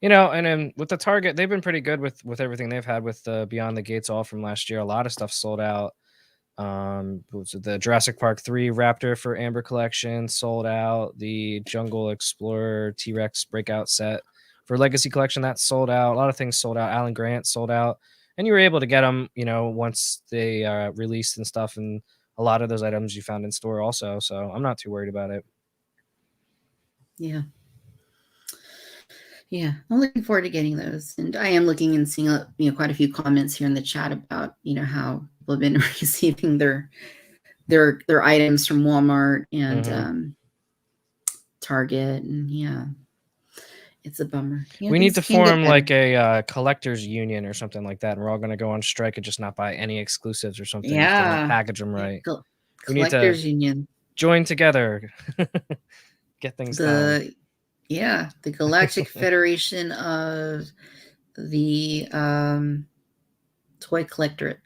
And then with the Target, they've been pretty good with everything they've had with the Beyond the Gates all from last year. A lot of stuff sold out. The Jurassic Park 3 Raptor for Amber Collection sold out. The Jungle Explorer T-Rex Breakout set for Legacy Collection, that sold out. A lot of things sold out. Alan Grant sold out. And you were able to get them, once they released and stuff. And a lot of those items you found in store also. So I'm not too worried about it. Yeah. Yeah, I'm looking forward to getting those, and I am looking and seeing quite a few comments here in the chat about how people have been receiving their items from Walmart and Target, and yeah, it's a bummer. We need to form like a collectors union or something like that, and we're all going to go on strike and just not buy any exclusives or something. Yeah, if they don't package them right. We need collectors to union, join together, get things done. Yeah, the Galactic Federation of the Toy Collectorate.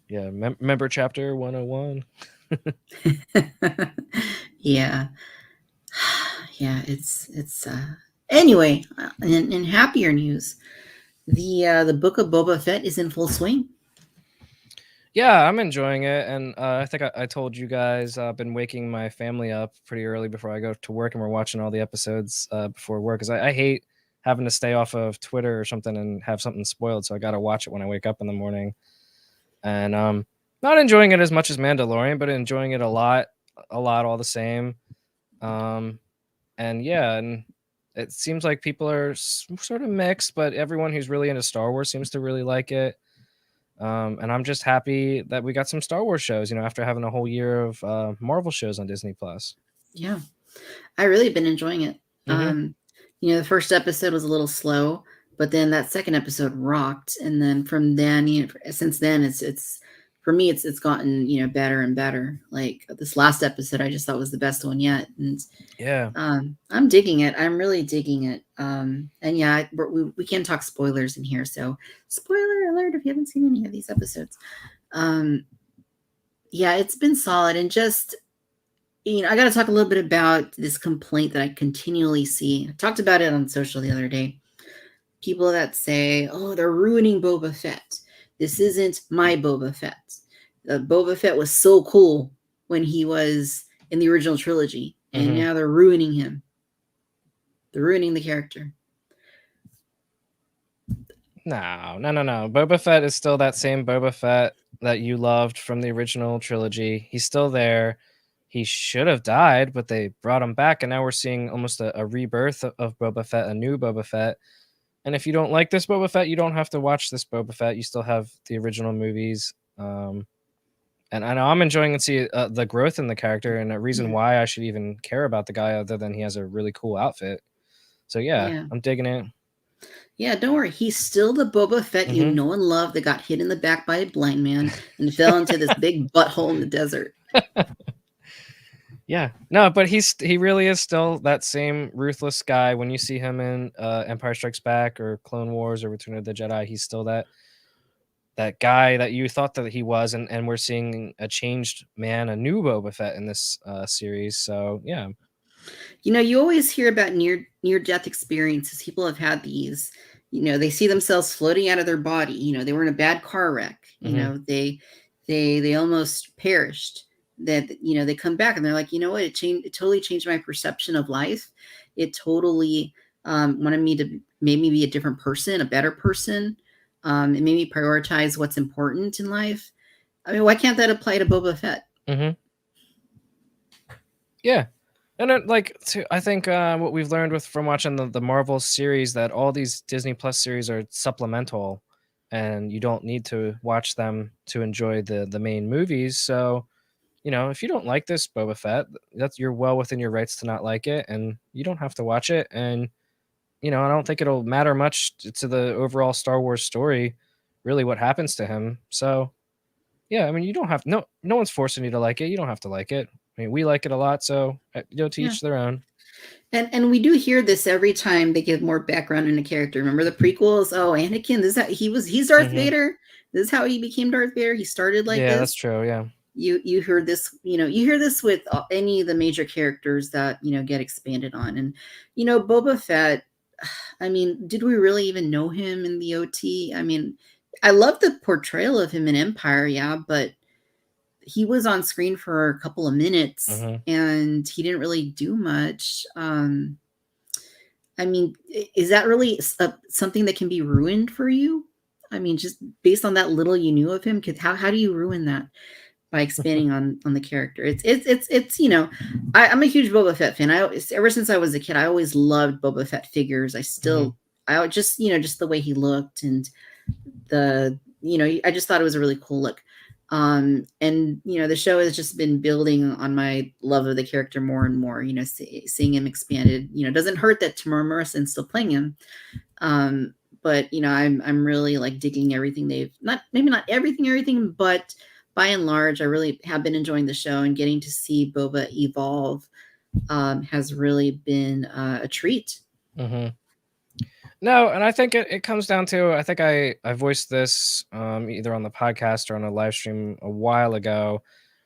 Yeah, member chapter 101. Yeah. Yeah, it's anyway, in happier news, the Book of Boba Fett is in full swing. Yeah, I'm enjoying it, and I think I told you guys I've been waking my family up pretty early before I go to work, and we're watching all the episodes before work, because I hate having to stay off of Twitter or something and have something spoiled, so I got to watch it when I wake up in the morning. And not enjoying it as much as Mandalorian, but enjoying it a lot all the same. And yeah, and it seems like people are sort of mixed, but everyone who's really into Star Wars seems to really like it. And I'm just happy that we got some Star Wars shows, after having a whole year of Marvel shows on Disney Plus. Yeah, I really been enjoying it. Mm-hmm. The first episode was a little slow, but then that second episode rocked, and then from then, since then, it's for me, it's gotten better and better. Like this last episode, I just thought was the best one yet, and yeah, I'm digging it. I'm really digging it. And yeah, we can't talk spoilers in here, so spoiler alert if you haven't seen any of these episodes. Yeah, it's been solid, and just I got to talk a little bit about this complaint that I continually see. I talked about it on social the other day. People that say, "Oh, they're ruining Boba Fett. This isn't my Boba Fett. Boba Fett was so cool when he was in the original trilogy, and now they're ruining him. They're ruining the character." No. Boba Fett is still that same Boba Fett that you loved from the original trilogy. He's still there. He should have died, but they brought him back, and now we're seeing almost a rebirth of Boba Fett, a new Boba Fett. And if you don't like this Boba Fett, you don't have to watch this Boba Fett. You still have the original movies. And I know I'm enjoying to see the growth in the character, and a reason why I should even care about the guy other than he has a really cool outfit. So yeah. I'm digging it. Yeah, don't worry. He's still the Boba Fett you know and love that got hit in the back by a blind man and fell into this big butthole in the desert. Yeah, no, but he really is still that same ruthless guy. When you see him in Empire Strikes Back or Clone Wars or Return of the Jedi, he's still that guy that you thought that he was, and we're seeing a changed man, a new Boba Fett in this series. So yeah, you always hear about near-death experiences. People have had these. They see themselves floating out of their body. They were in a bad car wreck. They almost perished. That they come back and they're like, what, it totally changed my perception of life. It totally made me be a different person, a better person. It made me prioritize what's important in life. I mean, why can't that apply to Boba Fett? Hmm. Yeah. And then, like, I think what we've learned with from watching the Marvel series that all these Disney Plus series are supplemental, and you don't need to watch them to enjoy the main movies. So, if you don't like this Boba Fett, that's you're well within your rights to not like it, and you don't have to watch it. And I don't think it'll matter much to the overall Star Wars story, really, what happens to him. So, yeah, I mean, you don't have no one's forcing you to like it. You don't have to like it. I mean, we like it a lot, so to Yeah. each their own. And we do hear this every time they give more background in a character. Remember the prequels? Oh, Anakin, this is how he's Darth Hmm. Vader. This is how he became Darth Vader. He started like Yeah, that's this. true. Yeah. You heard this, you hear this with any of the major characters that get expanded on. And Boba Fett, I mean, did we really even know him in the OT? I mean, I love the portrayal of him in Empire, yeah, but he was on screen for a couple of minutes Hmm. and he didn't really do much. I mean, is that really something that can be ruined for you? I mean, just based on that little you knew of him, how do you ruin that by expanding on the character? It's I'm a huge Boba Fett fan. Ever since I was a kid, I always loved Boba Fett figures. Hmm. I just just the way he looked and I just thought it was a really cool look. And the show has just been building on my love of the character more and more. Seeing him expanded, doesn't hurt that Tamara Morrison's still playing him. Um, but I'm really like digging everything they've not maybe not everything, but by and large, I really have been enjoying the show, and getting to see Boba evolve has really been a treat. Hmm. No, and I think it comes down to I think I voiced this either on the podcast or on a live stream a while ago.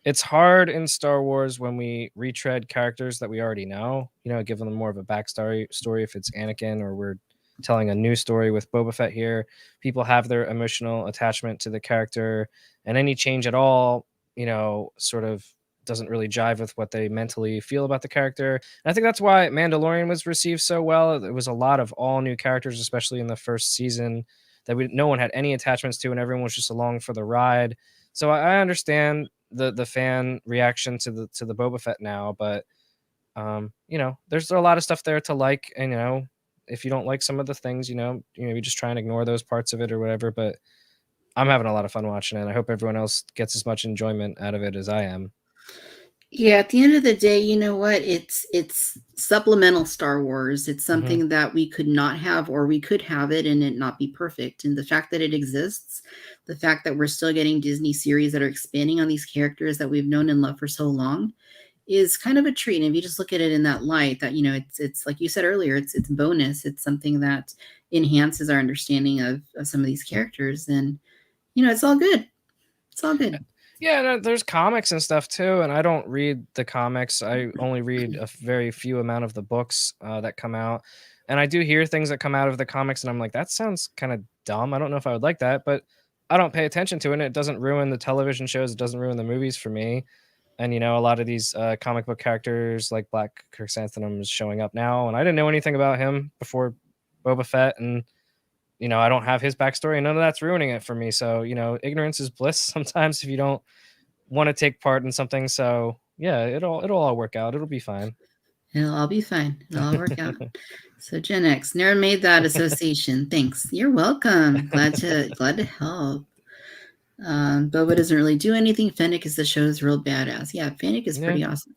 It's hard in Star Wars when we retread characters that we already know. Give them more of a backstory story if it's Anakin, or we're telling a new story with Boba Fett here. People have their emotional attachment to the character, and any change at all, sort of doesn't really jive with what they mentally feel about the character. And I think that's why Mandalorian was received so well. It was a lot of all new characters, especially in the first season, that no one had any attachments to, and everyone was just along for the ride. So I understand the fan reaction to the Boba Fett now, but there's a lot of stuff there to like, and if you don't like some of the things, you just try and ignore those parts of it or whatever. But I'm having a lot of fun watching it. I hope everyone else gets as much enjoyment out of it as I am. Yeah, at the end of the day, you know what? It's supplemental Star Wars. It's Hmm. something that we could not have, or we could have it and it not be perfect. And the fact that it exists, the fact that we're still getting Disney series that are expanding on these characters that we've known and loved for so long is kind of a treat. And if you just look at it in that light, that it's like you said earlier, it's bonus. It's something that enhances our understanding of some of these characters. And it's all good. It's all good. Yeah, no, there's comics and stuff too, and I don't read the comics. I only read a very few amount of the books that come out, and I do hear things that come out of the comics, and I'm like, that sounds kind of dumb. I don't know if I would like that, but I don't pay attention to it. And it doesn't ruin the television shows. It doesn't ruin the movies for me. And a lot of these comic book characters like Black Chrysanthemum is showing up now, and I didn't know anything about him before Boba Fett, and I don't have his backstory, and none of that's ruining it for me. So ignorance is bliss sometimes if you don't want to take part in something. So yeah, it'll all work out. It'll be fine. It'll all be fine. It'll all work out. So Gen X never made that association. Thanks. You're welcome. Glad to help. Boba doesn't really do anything. Fennec is the show's real badass. Yeah, Fennec is Yeah. pretty awesome.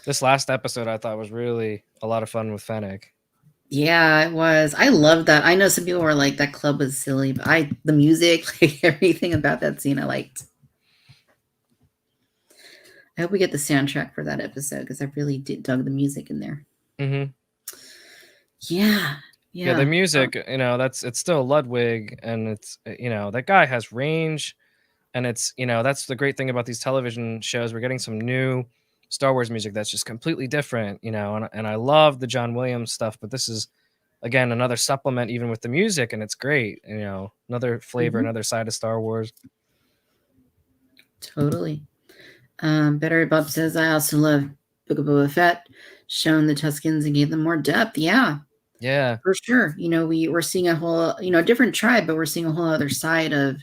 This last episode I thought was really a lot of fun with Fennec. Yeah, it was. I love that. I know some people were like that club was silly, but the music, like everything about that scene I liked. I hope we get the soundtrack for that episode because I really dug the music in there. Hmm. Yeah. Yeah, the Yeah. music, it's still Ludwig, and it's that guy has range, and it's that's the great thing about these television shows. We're getting some new Star Wars music that's just completely different, and I love the John Williams stuff, but this is again another supplement even with the music, and it's great. Another flavor, Mhm. another side of Star Wars. Totally. Better Bob says, I also love Book of Boba Fett, shown the Tuscans and gave them more depth. Yeah, Yeah. for sure. We're seeing a whole, different tribe, but we're seeing a whole other side of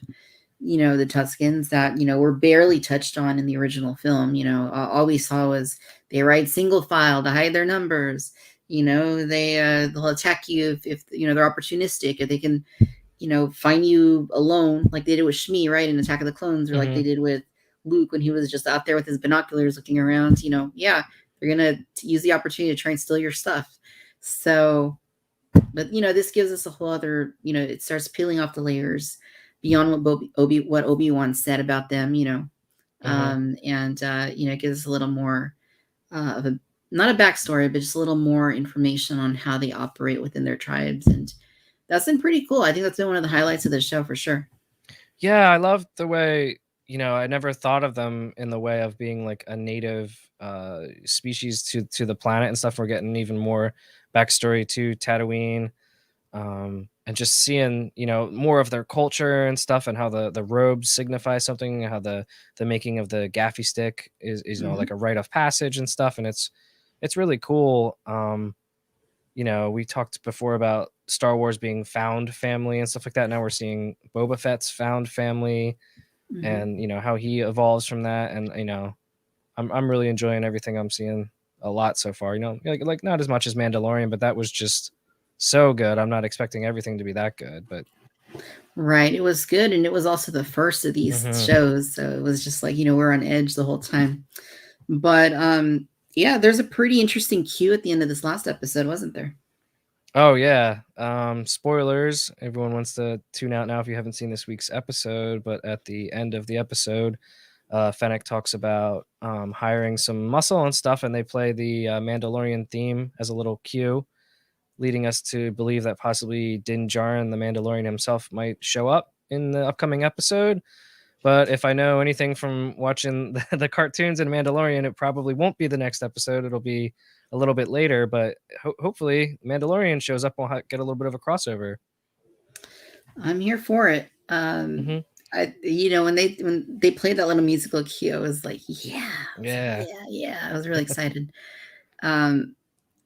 the Tuscans that, were barely touched on in the original film. All we saw was they ride single file to hide their numbers. They'll attack you if they're opportunistic, if they can, find you alone, like they did with Shmi, right, in Attack of the Clones, or like Mm-hmm. they did with Luke when he was just out there with his binoculars looking around. Yeah, they're gonna use the opportunity to try and steal your stuff. So, but this gives us a whole other, it starts peeling off the layers beyond what Obi-Wan said about them, Mm-hmm. and it gives us a little more of a, not a backstory, but just a little more information on how they operate within their tribes, and that's been pretty cool. I think that's been one of the highlights of the show for sure. Yeah, I love the way, I never thought of them in the way of being like a native species to the planet and stuff. We're getting even more backstory to Tatooine, and just seeing, more of their culture and stuff, and how the robes signify something, how the making of the gaffy stick is like Hmm. a rite of passage and stuff, and it's really cool. We talked before about Star Wars being found family and stuff like that. Now we're seeing Boba Fett's found family, Hmm. and how he evolves from that. And I'm really enjoying everything I'm seeing a lot so far. Like not as much as Mandalorian, but that was just so good. I'm not expecting everything to be that good, but Right, it was good, and it was also the first of these mhm. shows, so it was just like, we're on edge the whole time. But yeah, there's a pretty interesting cue at the end of this last episode, wasn't there? Oh yeah. Spoilers. Everyone wants to tune out now if you haven't seen this week's episode. But at the end of the episode, Fennec talks about hiring some muscle and stuff, and they play the Mandalorian theme as a little cue, leading us to believe that possibly Din Djarin, the Mandalorian himself, might show up in the upcoming episode. But if I know anything from watching the cartoons and Mandalorian, it probably won't be the next episode. It'll be a little bit later, but hopefully Mandalorian shows up. We'll get a little bit of a crossover. I'm here for it. Hmm. When they played that little musical cue, I was like, yeah, I was like, Yeah. yeah, yeah. I was really excited. Um,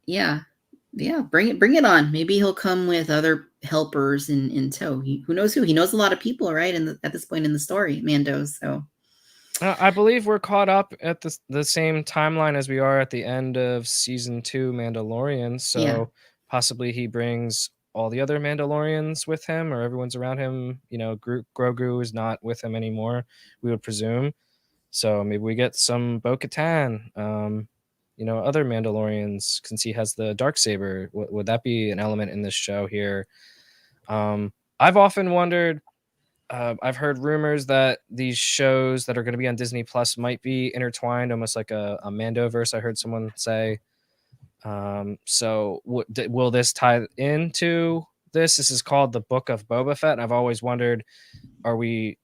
yeah, yeah. Bring it on. Maybe he'll come with other helpers in tow. Who knows who? He knows a lot of people, right? At this point in the story, Mando. So I believe we're caught up at the same timeline as we are at the end of season 2 Mandalorian. yeah. So possibly he brings all the other Mandalorians with him, or everyone's around him. Grogu is not with him anymore, we would presume. So maybe we get some Bo-Katan, other Mandalorians, since he has the dark saber. Would that be an element in this show here? I've often wondered. I've heard rumors that these shows that are going to be on Disney Plus might be intertwined, almost like a Mandoverse. I heard someone say. So will this tie into this? This is called the Book of Boba Fett, and I've always wondered: are we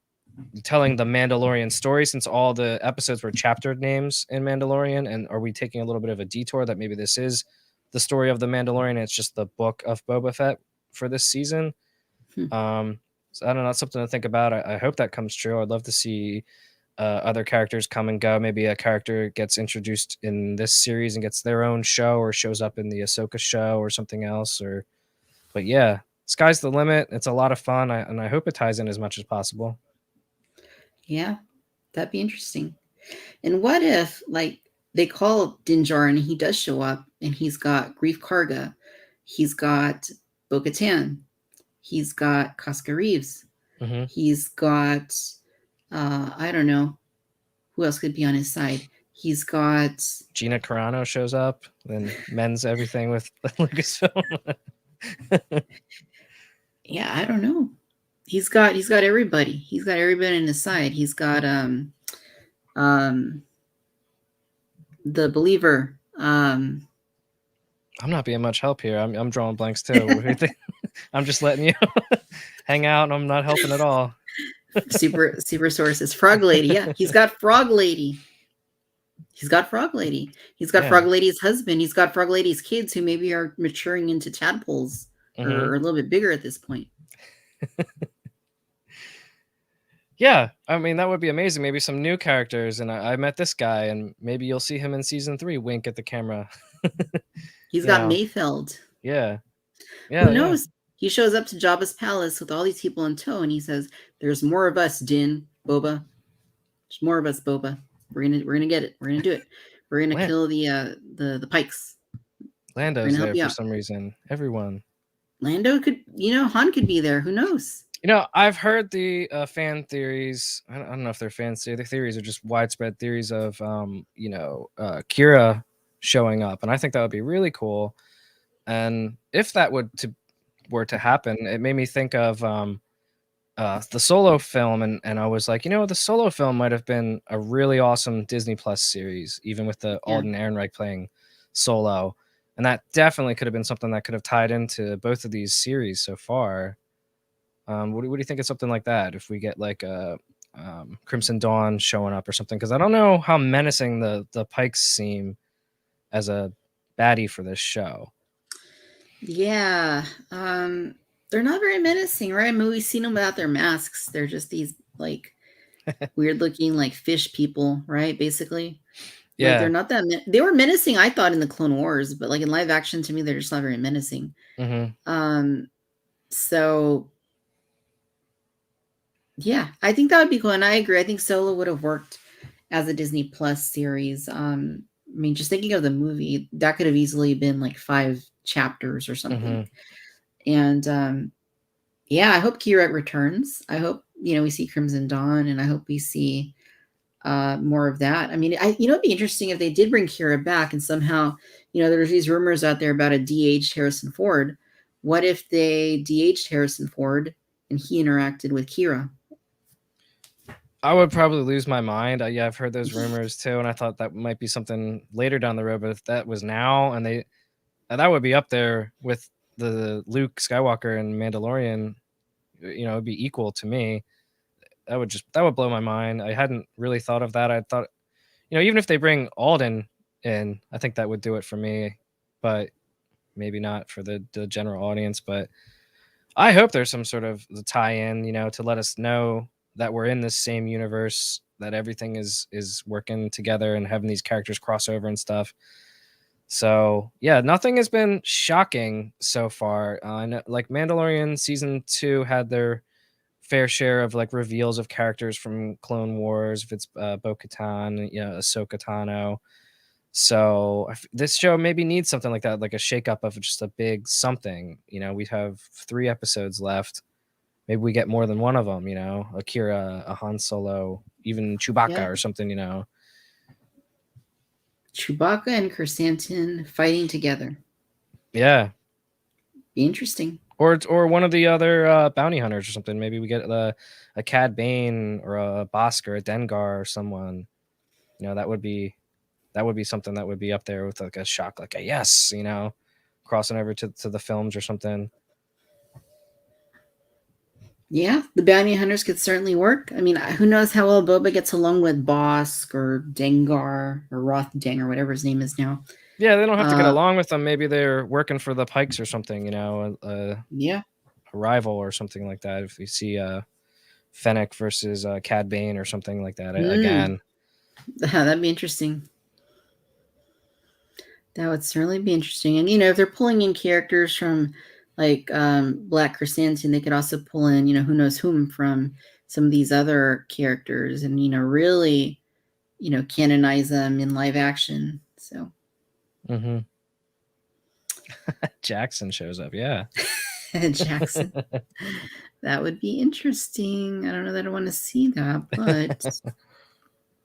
telling the Mandalorian story, since all the episodes were chapter names in Mandalorian, and are we taking a little bit of a detour that maybe this is the story of the Mandalorian and it's just the Book of Boba Fett for this season? Hmm. So I don't know, it's something to think about. I hope that comes true. I'd love to see other characters come and go. Maybe a character gets introduced in this series and gets their own show, or shows up in the Ahsoka show or something else. But yeah, sky's the limit. It's a lot of fun, and I hope it ties in as much as possible. Yeah, that'd be interesting. And what if, like, they call Dinjar and he does show up and he's got Grief Karga, he's got Bo Katan, he's got Casca Reeves, Hmm. he's got, I don't know, who else could be on his side? He's got, Gina Carano shows up, then mends everything with Lucasfilm. yeah, I don't know. He's got everybody. He's got everybody on his side. He's got um the believer. I'm not being much help here. I'm drawing blanks too. What do you think? I'm just letting you hang out, and I'm not helping at all. Super sources. Frog Lady. Yeah, he's got Frog Lady. He's got Frog Lady. He's got Yeah. Frog Lady's husband. He's got Frog Lady's kids who maybe are maturing into tadpoles, Hmm. or a little bit bigger at this point. Yeah, I mean that would be amazing. Maybe some new characters, and I met this guy, and maybe you'll see him in season 3. Wink at the camera. He's you got know, Mayfeld. yeah, Who yeah, yeah. knows? He shows up to Jabba's palace with all these people in tow, and he says, "There's more of us, Din, Boba. There's more of us, Boba. We're gonna get it. We're gonna do it. We're gonna Lan- kill the Pikes. We're Lando's gonna help there you for out." some reason. Everyone. Lando could, Han could be there. Who knows? I've heard the fan theories. I don't know if they're fan theories. The theories are just widespread theories of, Kira showing up, and I think that would be really cool. And if that were to happen, it made me think of the Solo film, and I was like, the Solo film might have been a really awesome Disney Plus series, even with the Yeah. Alden Ehrenreich playing Solo, and that definitely could have been something that could have tied into both of these series so far. What do you think of something like that? If we get like a Crimson Dawn showing up or something, because I don't know how menacing the Pikes seem as a baddie for this show. Yeah. They're not very menacing, right? I mean, we've seen them without their masks. They're just these like weird looking like fish people, right? Basically. Like they're Yeah. not that they were menacing, I thought, in the Clone Wars, but like in live action to me, they're just not very menacing. Mm-hmm. So yeah, I think that would be cool. And I agree. I think Solo would have worked as a Disney Plus series. I mean, just thinking of the movie, that could have easily been like 5 chapters or something. Mm-hmm. And yeah, I hope Kira returns. I hope, we see Crimson Dawn, and I hope we see more of that. I mean, it'd be interesting if they did bring Kira back and somehow, there's these rumors out there about a DH Harrison Ford. What if they DH'd Harrison Ford and he interacted with Kira? I would probably lose my mind. Yeah, I've heard those rumors too, and I thought that might be something later down the road. But if that was now, and that would be up there with the Luke Skywalker and Mandalorian, it'd be equal to me. That would blow my mind. I hadn't really thought of that. I thought, even if they bring Alden in, I think that would do it for me, but maybe not for the general audience. But I hope there's some sort of the tie-in, to let us know that we're in this same universe, that everything is working together and having these characters cross over and stuff. So yeah, nothing has been shocking so far. Like Mandalorian season 2 had their fair share of like reveals of characters from Clone Wars. If it's Bo-Katan, Ahsoka Tano. So this show maybe needs something like that, like a shakeup of just a big something. We have 3 episodes left. Maybe we get more than one of them. Akira, a Han Solo, even Chewbacca Yeah. or something. Chewbacca and Chrysanthemum fighting together. Yeah. Be interesting. Or one of the other bounty hunters or something. Maybe we get a Cad Bane or a Bosk or a Dengar or someone. That would be something that would be up there with like a shock, like a yes, crossing over to the films or something. Yeah, the bounty hunters could certainly work. I mean, who knows how well Boba gets along with Bosk or Dengar or Roth Deng or whatever his name is now. Yeah, they don't have to get along with them. Maybe they're working for the Pikes or something, Yeah. A rival or something like that. If we see Fennec versus Cad Bane or something like that again. That'd be interesting. That would certainly be interesting. And, if they're pulling in characters from like Black Chrysanthemum, they could also pull in, who knows whom from some of these other characters and, really, canonize them in live action. So. Mm-hmm. Jackson shows up. Yeah. Jackson. That would be interesting. I don't know that I want to see that, but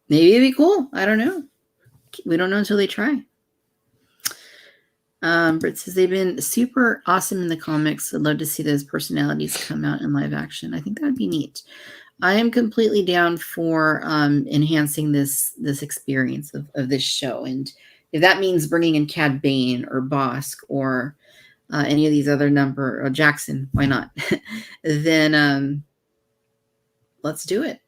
maybe it'd be cool. I don't know. We don't know until they try. Britt says they've been super awesome in the comics. I'd love to see those personalities come out in live action. I think that would be neat. I am completely down for enhancing this experience of this show, and if that means bringing in Cad Bane or Bosk or any of these other or Jackson, why not? Then let's do it.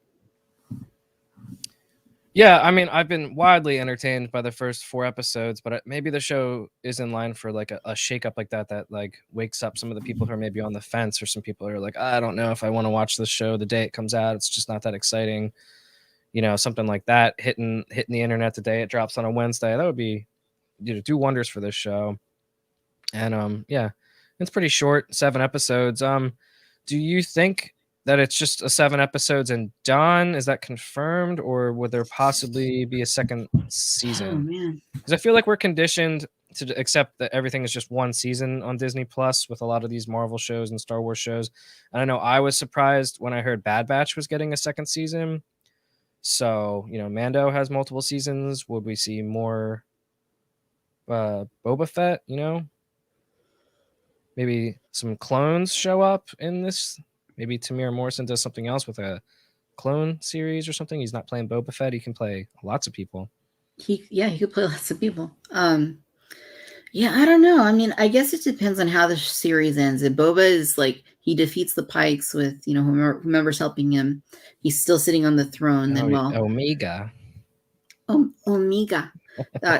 Yeah, I mean, I've been widely entertained by the first 4 episodes, but maybe the show is in line for like a shakeup like that like wakes up some of the people who are maybe on the fence, or some people who are like, I don't know if I want to watch this show the day it comes out. It's just not that exciting. Something like that hitting the internet the day it drops on a Wednesday. That would be, do wonders for this show. And yeah, It's pretty short, 7 episodes. Do you think that it's just a 7 episodes and done? Is that confirmed, or would there possibly be a second Oh season? man. Because I feel like we're conditioned to accept that everything is just one season on Disney Plus with a lot of these Marvel shows and Star Wars shows. And I know I was surprised when I heard Bad Batch was getting a second season. So, Mando has multiple seasons. Would we see more Boba Fett, Maybe some clones show up in this. Maybe Tamir Morrison does something else with a clone series or something. He's not playing Boba Fett. He can play lots of people. He could play lots of people. Yeah, I don't know. I mean, I guess it depends on how the series ends. If Boba is like he defeats the Pikes with whomever's helping him, he's still sitting on the throne. Oh, Then well, Omega. Omega,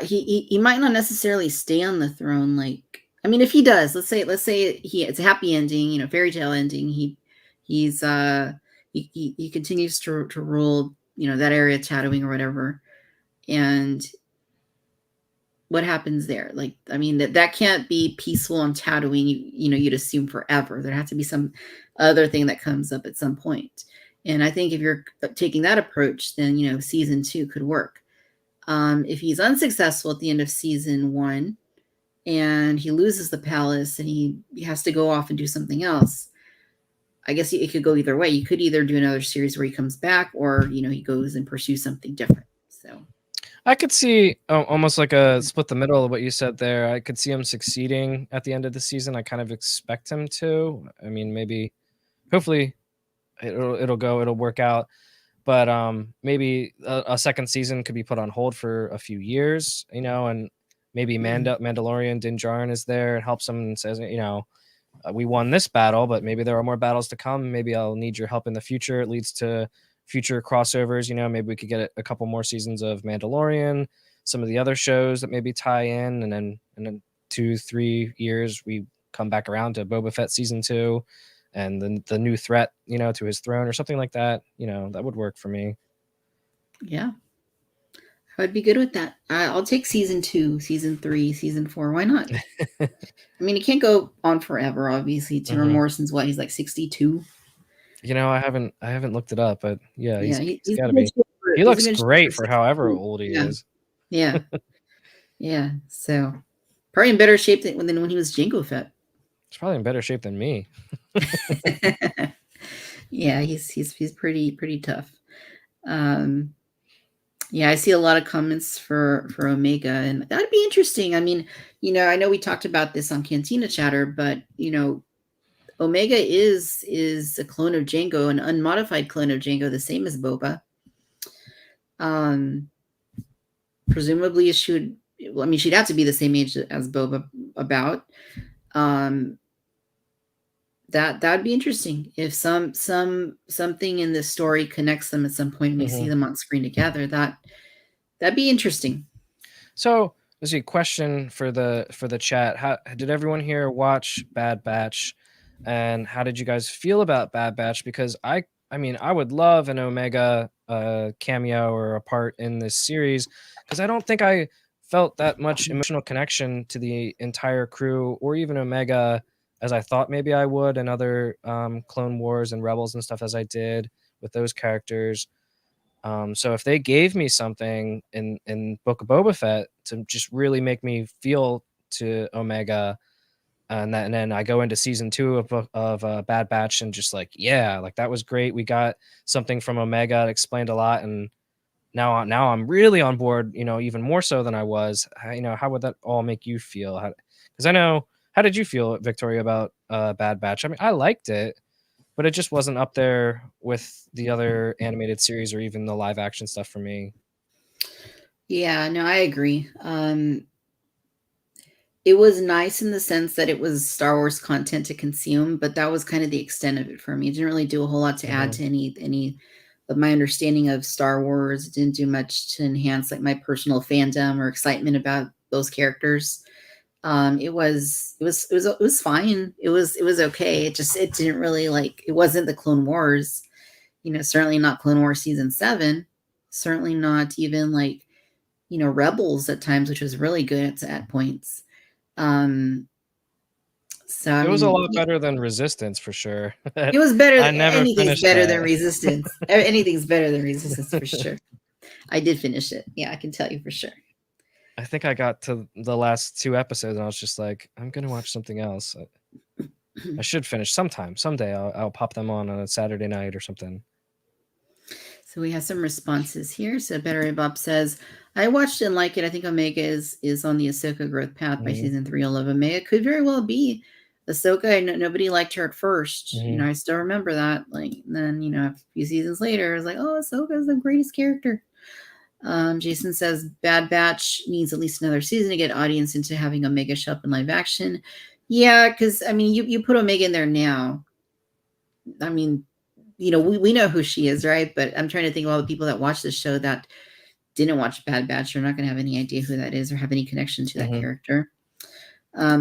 he might not necessarily stay on the throne. Like, I mean, if he does, let's say it's a happy ending, fairy tale ending. He's he continues to rule that area of Tatooine or whatever, and what happens there? Like, I mean, that can't be peaceful on Tatooine. You'd assume forever. There has to be some other thing that comes up at some point. And I think if you're taking that approach, then season 2 could work. If he's unsuccessful at the end of season 1 and he loses the palace and he has to go off and do something else, I guess it could go either way. You could either do another series where he comes back, or he goes and pursues something different. So I could see almost like a split the middle of what you said there. I could see him succeeding at the end of the season. I kind of expect him to. I mean, maybe, hopefully, it'll work out. But maybe a second season could be put on hold for a few years, and maybe Mandalorian Din Djarin is there and helps him and says, we won this battle, but maybe there are more battles to come. Maybe I'll need your help in the future. It leads to future crossovers. Maybe we could get a couple more seasons of Mandalorian, some of the other shows that maybe tie in, and then 2-3 years we come back around to Boba Fett season 2 and then the new threat, to his throne or something like that. That would work for me. yeah, I would be good with that. I'll take season 2, season 3, season 4. Why not? I mean, it can't go on forever. Obviously, Timur Morrison's what? He's like 62. I haven't looked it up, but yeah, Yeah, he's got to be. He looks great for however old he is. Yeah, yeah. So probably in better shape than when he was Jango Fett. He's probably in better shape than me. Yeah, he's pretty tough. Yeah, I see a lot of comments for Omega, and that'd be interesting. I mean, I know we talked about this on Cantina Chatter, but Omega is a clone of Jango, an unmodified clone of Jango, the same as Boba. Presumably she'd have to be the same age as Boba about. That'd be interesting if something in this story connects them at some point and we see them on screen together. That'd be interesting. So there's a question for the chat. How did everyone here watch Bad Batch, and how did you guys feel about Bad Batch? Because I mean, I would love an Omega cameo or a part in this series, because I don't think I felt that much emotional connection to the entire crew or even Omega as I thought maybe I would in other Clone Wars and Rebels and stuff, as I did with those characters. So if they gave me something in Book of Boba Fett to just really make me feel to Omega, and then I go into season 2 of Bad Batch and just like, yeah, like that was great. We got something from Omega, it explained a lot, and now I'm really on board. Even more so than I was. How would that all make you feel? Because I know, how did you feel, Victoria, about Bad Batch? I mean, I liked it, but it just wasn't up there with the other animated series or even the live action stuff for me. Yeah, no, I agree. It was nice in the sense that it was Star Wars content to consume, but that was kind of the extent of it for me. It didn't really do a whole lot to add to any of my understanding of Star Wars. It didn't do much to enhance like my personal fandom or excitement about those characters. It was fine. It was okay. It didn't really it wasn't the Clone Wars, certainly not Clone Wars season 7, certainly not even Rebels at times, which was really good at points. So I It was a mean, lot better than Resistance for sure. it was better. I never Anything's finished better than that. Resistance. Anything's better than Resistance for sure. I did finish it. Yeah, I can tell you for sure. I think I got to the last 2 episodes and I was just like, I'm gonna watch something else. I should finish sometime. Someday I'll pop them on a Saturday night or something. So we have some responses here. So Better Bob says, I watched and like it. I think Omega is on the Ahsoka growth path by Mhm, season 3. I love Omega. Could very well be Ahsoka. Nobody liked her at first. mhm. I still remember that. Like, and then, a few seasons later, I was like, oh, Ahsoka is the greatest character. Jason says Bad Batch needs at least another season to get audience into having Omega show up in live action. Yeah, because I mean, you put Omega in there now. I mean, we know who she is, right? But I'm trying to think of all the people that watch the show that didn't watch Bad Batch are not going to have any idea who that is or have any connection to that Mhm. character.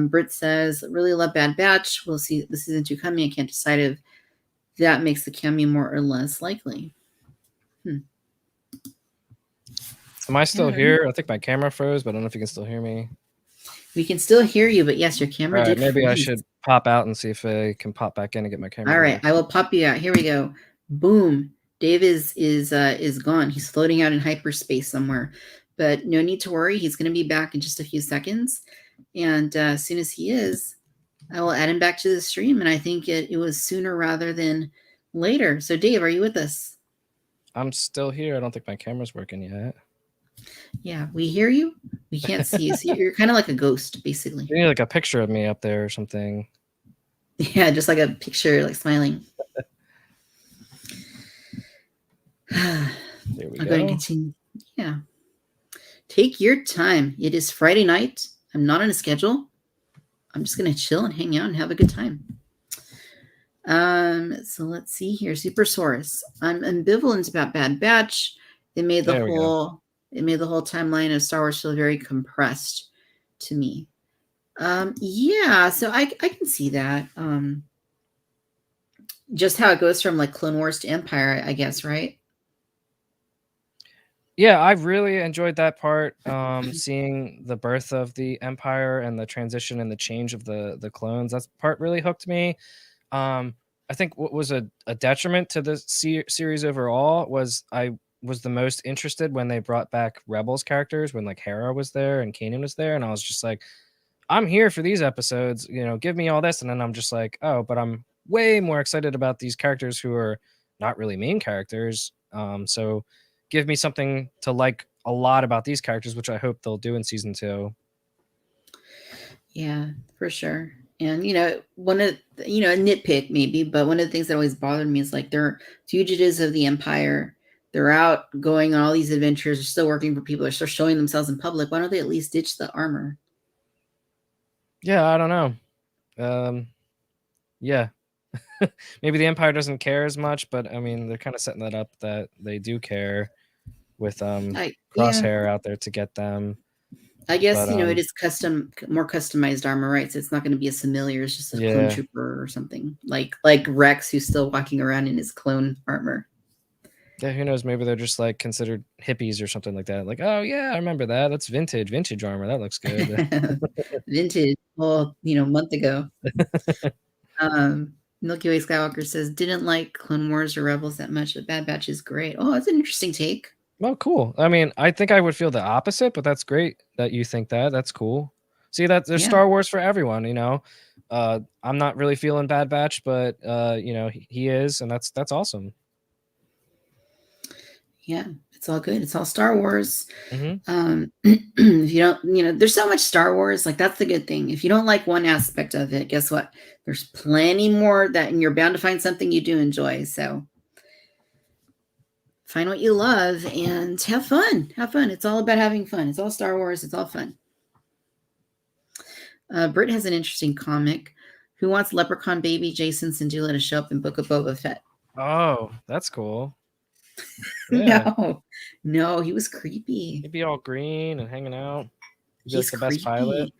Britt says, really love Bad Batch. We'll see the season 2 coming. I can't decide if that makes the cameo more or less likely. Am I still Yeah, I don't know. here? I think my camera froze, but I don't know if you can still hear me. We can still hear you, but yes, your camera Alright, did maybe I freeze. should pop out and see if I can pop back in and get my camera All right, working. I will pop you out. Here we go. Boom. Dave is gone. He's floating out in hyperspace somewhere, but no need to worry. He's going to be back in just a few seconds, and as soon as he is, I will add him back to the stream. And I think it was sooner rather than later. So, Dave, are you with us? I'm still here. I don't think my camera's working yet. Yeah, we hear you. We can't see you. So you're kind of like a ghost, basically. You need like a picture of me up there or something. Yeah, just like a picture, like smiling. There we I'll go ahead go. and continue. Yeah. Take your time. It is Friday night. I'm not on a schedule. I'm just going to chill and hang out and have a good time. So let's see here. Supersaurus. I'm ambivalent about Bad Batch. It made the whole timeline of Star Wars feel very compressed to me. Yeah, so I can see that. Just how it goes from like Clone Wars to Empire, I guess, right? Yeah, I really enjoyed that part. Seeing the birth of the Empire and the transition and the change of the clones. That part really hooked me. I think what was a detriment to the series overall was I was the most interested when they brought back Rebels characters, when like Hera was there and Kanan was there, and I was just like, I'm here for these episodes, give me all this. And then I'm just like, oh, but I'm way more excited about these characters who are not really main characters. So give me something to like a lot about these characters, which I hope they'll do in season 2. Yeah, for sure. And one of a nitpick maybe, but one of the things that always bothered me is like they're fugitives of the Empire. They're out going on all these adventures. They're still working for people. They're still showing themselves in public. Why don't they at least ditch the armor? Yeah, I don't know. Yeah. Maybe the Empire doesn't care as much, but I mean, they're kind of setting that up that they do care with Yeah, Crosshair out there to get them. I guess But it is more customized armor, right? So it's not going to be a familiar. It's just a clone yeah. trooper or something like Rex, who's still walking around in his clone armor. Yeah, who knows? Maybe they're just like considered hippies or something like that. Like, oh yeah, I remember that. That's vintage armor. That looks good. Vintage, well, month ago. Milky Way Skywalker says, didn't like Clone Wars or Rebels that much, but Bad Batch is great. Oh, that's an interesting take. Well, cool. I mean, I think I would feel the opposite, but that's great that you think that. That's cool. See, that there's Yeah. Star Wars for everyone, I'm not really feeling Bad Batch, but he is, and that's awesome. Yeah, it's all good. It's all Star Wars. Mm-hmm. If you don't, there's so much Star Wars. Like, that's the good thing. If you don't like one aspect of it, guess what? There's plenty more and you're bound to find something you do enjoy. So find what you love and have fun. Have fun. It's all about having fun. It's all Star Wars. It's all fun. Britt has an interesting comic. Who wants Leprechaun Baby Jason Syndulla to show up in Book of Boba Fett? Oh, that's cool. Yeah. No, he was creepy. He'd be all green and hanging out. He's like the best pilot.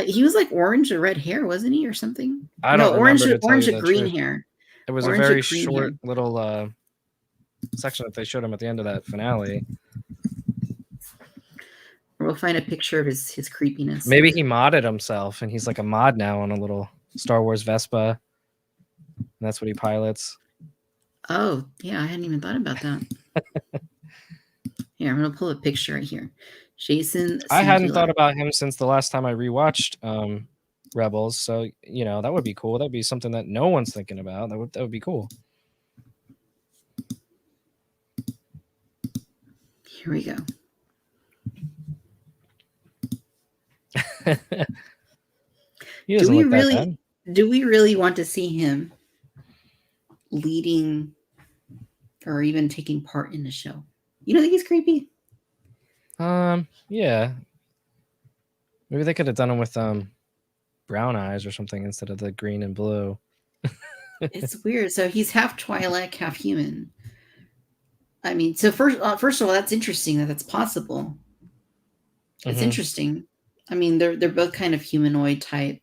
He was like orange or red hair, wasn't he, or something? I don't orange, remember. orange and green hair. It was orange a very short little section that they showed him at the end of that finale. We'll find a picture of his creepiness. Maybe he modded himself, and he's like a mod now on a little Star Wars Vespa. And that's what he pilots. Oh, yeah, I hadn't even thought about that. Here, I'm gonna pull a picture right here. Jason I hadn't thought Singular. about him since the last time I rewatched Rebels, so that would be cool. That'd be something that no one's thinking about. That would be cool. Here we go. He doesn't look that bad. Do we really want to see him leading or even taking part in the show? You don't think he's creepy? Yeah. Maybe they could have done him with brown eyes or something instead of the green and blue. It's weird. So he's half Twi'lek, half human. I mean, so first of all, that's interesting that that's possible. It's interesting. I mean, they're both kind of humanoid type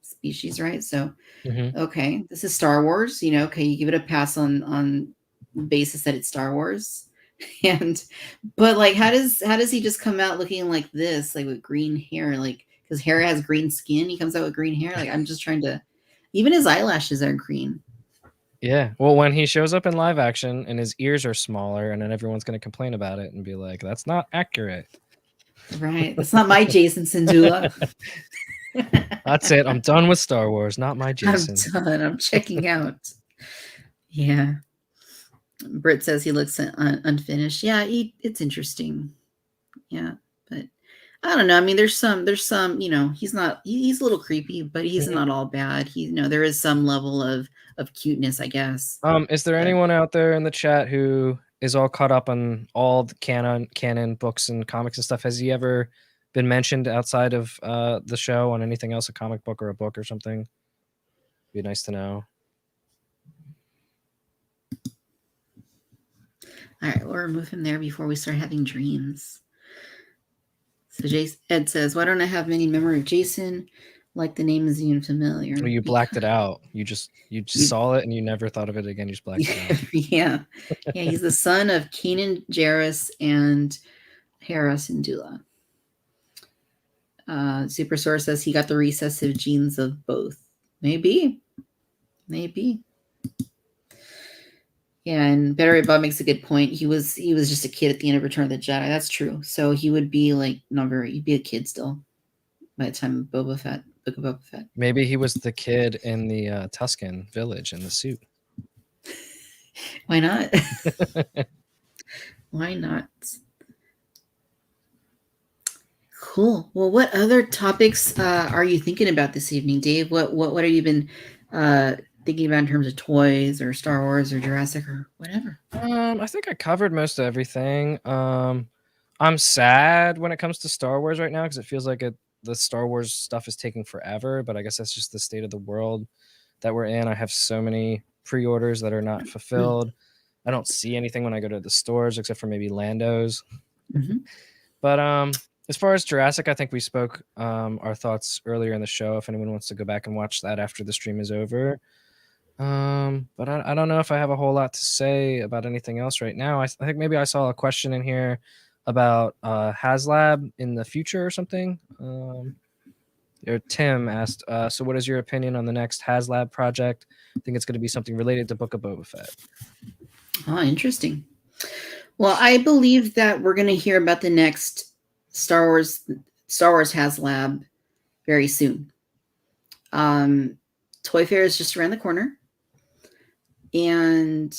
species, right? So, okay, this is Star Wars. Okay, you give it a pass on the basis that it's Star Wars, but like, how does he just come out looking like this, like with green hair, like because hair has green skin, he comes out with green hair. Like, I'm just trying to. Even his eyelashes are green. Yeah. Well, when he shows up in live action and his ears are smaller, and then everyone's going to complain about it and be like, "That's not accurate." Right. That's not my Jason Sindula. That's it. I'm done with Star Wars. Not my Jason. I'm done. I'm checking out. Yeah. Britt says he looks unfinished. Yeah, it's interesting. Yeah, but I don't know. I mean, there's some, he's a little creepy, but he's not all bad. There is some level of cuteness, I guess. Is there anyone out there in the chat who is all caught up on all the canon books and comics and stuff? Has he ever been mentioned outside of the show on anything else, a comic book or a book or something? Be nice to know. All right, we'll remove him there before we start having dreams. So Ed says, why don't I have any memory of Jason? Like the name is even familiar. Well, you blacked it out. You just saw it and you never thought of it again. You just blacked it out. Yeah. He's the son of Kanan Jarrus and Hera Syndulla. Super Source says he got the recessive genes of both. Maybe. Yeah, and Better Bob makes a good point. He was just a kid at the end of Return of the Jedi. That's true. So he would be like he'd be a kid still by the time of Boba Fett, Book of Boba Fett. Maybe he was the kid in the Tusken village in the suit. Why not? Why not? Cool. Well, what other topics are you thinking about this evening, Dave? What have you been thinking about in terms of toys or Star Wars or Jurassic or whatever? I think I covered most of everything. I'm sad when it comes to Star Wars right now because it feels like the Star Wars stuff is taking forever, but I guess that's just the state of the world that we're in. I have so many pre-orders that are not fulfilled. I don't see anything when I go to the stores except for maybe Lando's. But as far as Jurassic, I think we spoke our thoughts earlier in the show. If anyone wants to go back and watch that after the stream is over. But I don't know if I have a whole lot to say about anything else right now. I think maybe I saw a question in here about HasLab in the future or something. Or Tim asked, so what is your opinion on the next HasLab project? I think it's going to be something related to Book of Boba Fett. Oh, interesting. Well, I believe that we're going to hear about the next Star Wars HasLab very soon. Toy Fair is just around the corner. And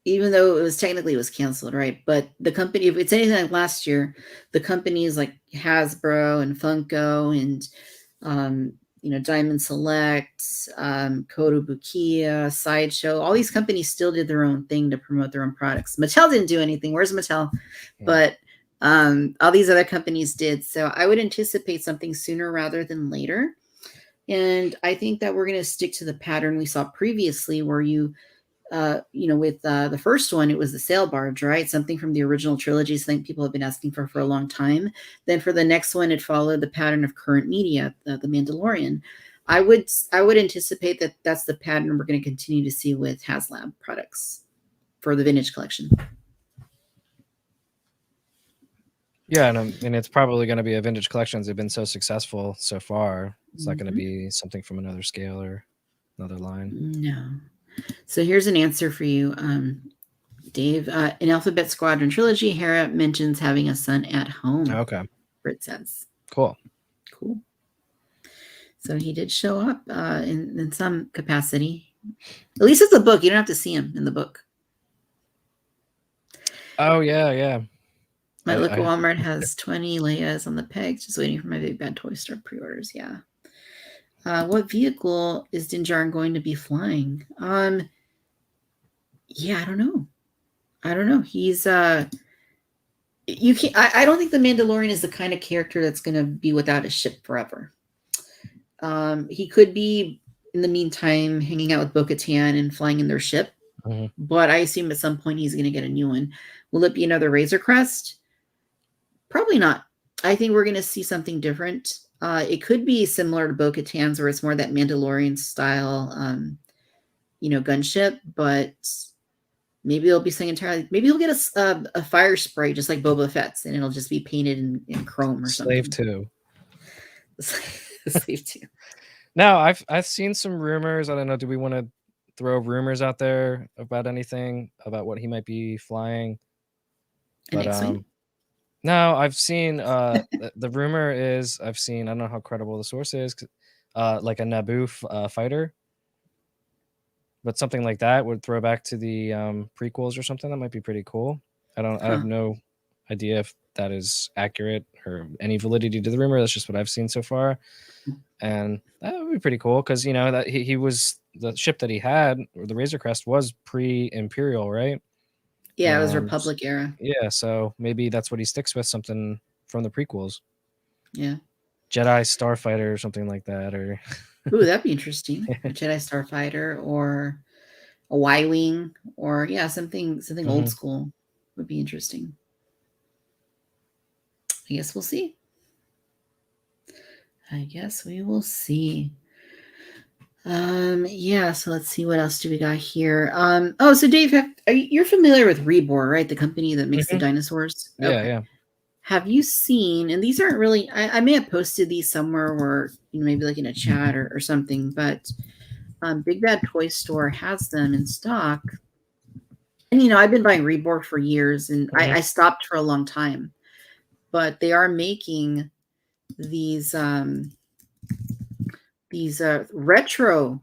even though it was canceled, right? But the company, if it's anything like last year, the companies like Hasbro and Funko and Diamond Select, Kotobukiya, Sideshow, all these companies still did their own thing to promote their own products. Mattel didn't do anything. Where's Mattel? Yeah. But all these other companies did. So I would anticipate something sooner rather than later. And I think that we're going to stick to the pattern we saw previously where with the first one, it was the sail barge, right? Something from the original trilogy, something people have been asking for a long time. Then for the next one, it followed the pattern of current media, the Mandalorian. I would anticipate that that's the pattern we're going to continue to see with HasLab products for the vintage collection. Yeah, and it's probably going to be a vintage collections. They've been so successful so far. It's not going to Mhm. be something from another scale or another line. No. So here's an answer for you, Dave. In Alphabet Squadron Trilogy, Hera mentions having a son at home, Okay, Brit says. cool. Cool. So he did show up in some capacity. At least it's a book. You don't have to see him in the book. Oh yeah. My local I Walmart has 20 Leias on the pegs, just waiting for my Big Bad Toy Store pre-orders. Yeah. What vehicle is Din Djarin going to be flying? Yeah, I don't know. He's you can't. I don't think the Mandalorian is the kind of character that's going to be without a ship forever. He could be in the meantime hanging out with Bo-Katan and flying in their ship, Mhm. but I assume at some point he's going to get a new one. Will it be another Razor Crest? Probably not. I think we're going to see something different. It could be similar to Bo-Katan's, where it's more that Mandalorian style, gunship, but maybe it'll be something entirely. Maybe he'll get a fire spray just like Boba Fett's, and it'll just be painted in chrome or Slave something. 2. Slave too. Now I've seen some rumors. I don't know. Do we want to throw rumors out there about anything about what he might be flying? An But X-wing. no, I've seen the rumor is I've seen, I don't know how credible the source is, like a Naboo fighter, but something like that would throw back to the prequels or something. That might be pretty cool. I have Huh. no idea if that is accurate or any validity to the rumor. That's just what I've seen so far, and that would be pretty cool because that he was the ship that he had, or the Razor Crest, was pre-Imperial, right? Yeah, it was Um, Republic era. yeah, so maybe that's what he sticks with, something from the prequels. Yeah. Jedi Starfighter or something like that, or Ooh, that'd be interesting. A Jedi Starfighter or a Y-wing, or yeah, something old Mhm. school would be interesting. I guess we'll see. I guess we will see. Yeah, so let's see, what else do we got here. So Dave, you're familiar with Reborn, right? The company that makes the Mhm. dinosaurs. Yeah, Okay. yeah. Have you seen, and these aren't really, I may have posted these somewhere, or maybe like in a chat or something, but Big Bad Toy Store has them in stock. And I've been buying Reborn for years, and Mhm. I stopped for a long time, but they are making these retro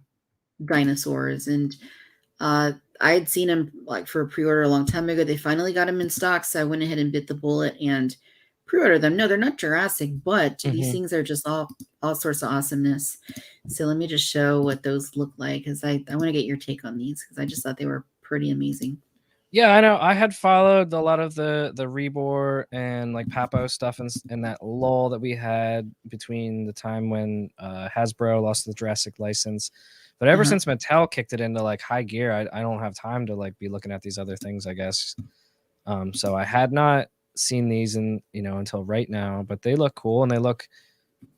dinosaurs, and I had seen them like for a pre-order a long time ago. They finally got them in stock, so I went ahead and bit the bullet and pre-ordered them. No, they're not Jurassic, but these Mhm. things are just all sorts of awesomeness. So let me just show what those look like, because I want to get your take on these, because I just thought they were pretty amazing. Yeah, I know. I had followed a lot of the Rebor and like Papo stuff, and that lull that we had between the time when Hasbro lost the Jurassic license. But ever Uh-huh. since Mattel kicked it into like high gear, I don't have time to like be looking at these other things, I guess. So I had not seen these until right now, but they look cool and they look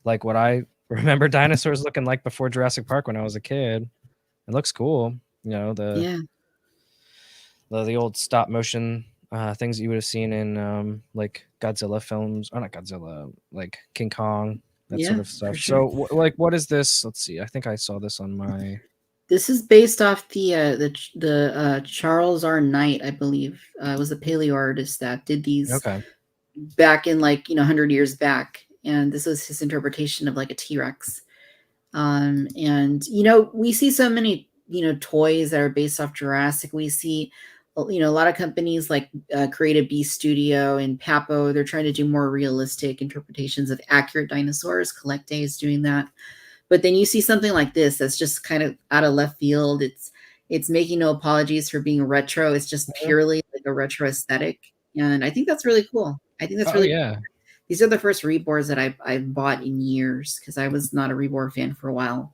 like what I remember dinosaurs looking like before Jurassic Park when I was a kid. It looks cool. The Yeah. the old stop motion things that you would have seen in like Godzilla films, or not Godzilla, like King Kong, that sort Yeah, of for stuff. sure. So, like, what is this? Let's see. I think I saw this on my. This is based off the Charles R. Knight, I believe. Was a paleo artist that did these Okay. back in, like, 100 years back, and this was his interpretation of like a T-Rex. And we see so many toys that are based off Jurassic. We see a lot of companies like Creative Beast Studio and Papo. They're trying to do more realistic interpretations of accurate dinosaurs. Collect Day is doing that. But then you see something like this that's just kind of out of left field. It's making no apologies for being retro. It's just Mhm. purely like a retro aesthetic, and I think that's really cool. I think that's Oh really yeah. These are the first Reborns that I've bought in years, because I was not a Reborn fan for a while.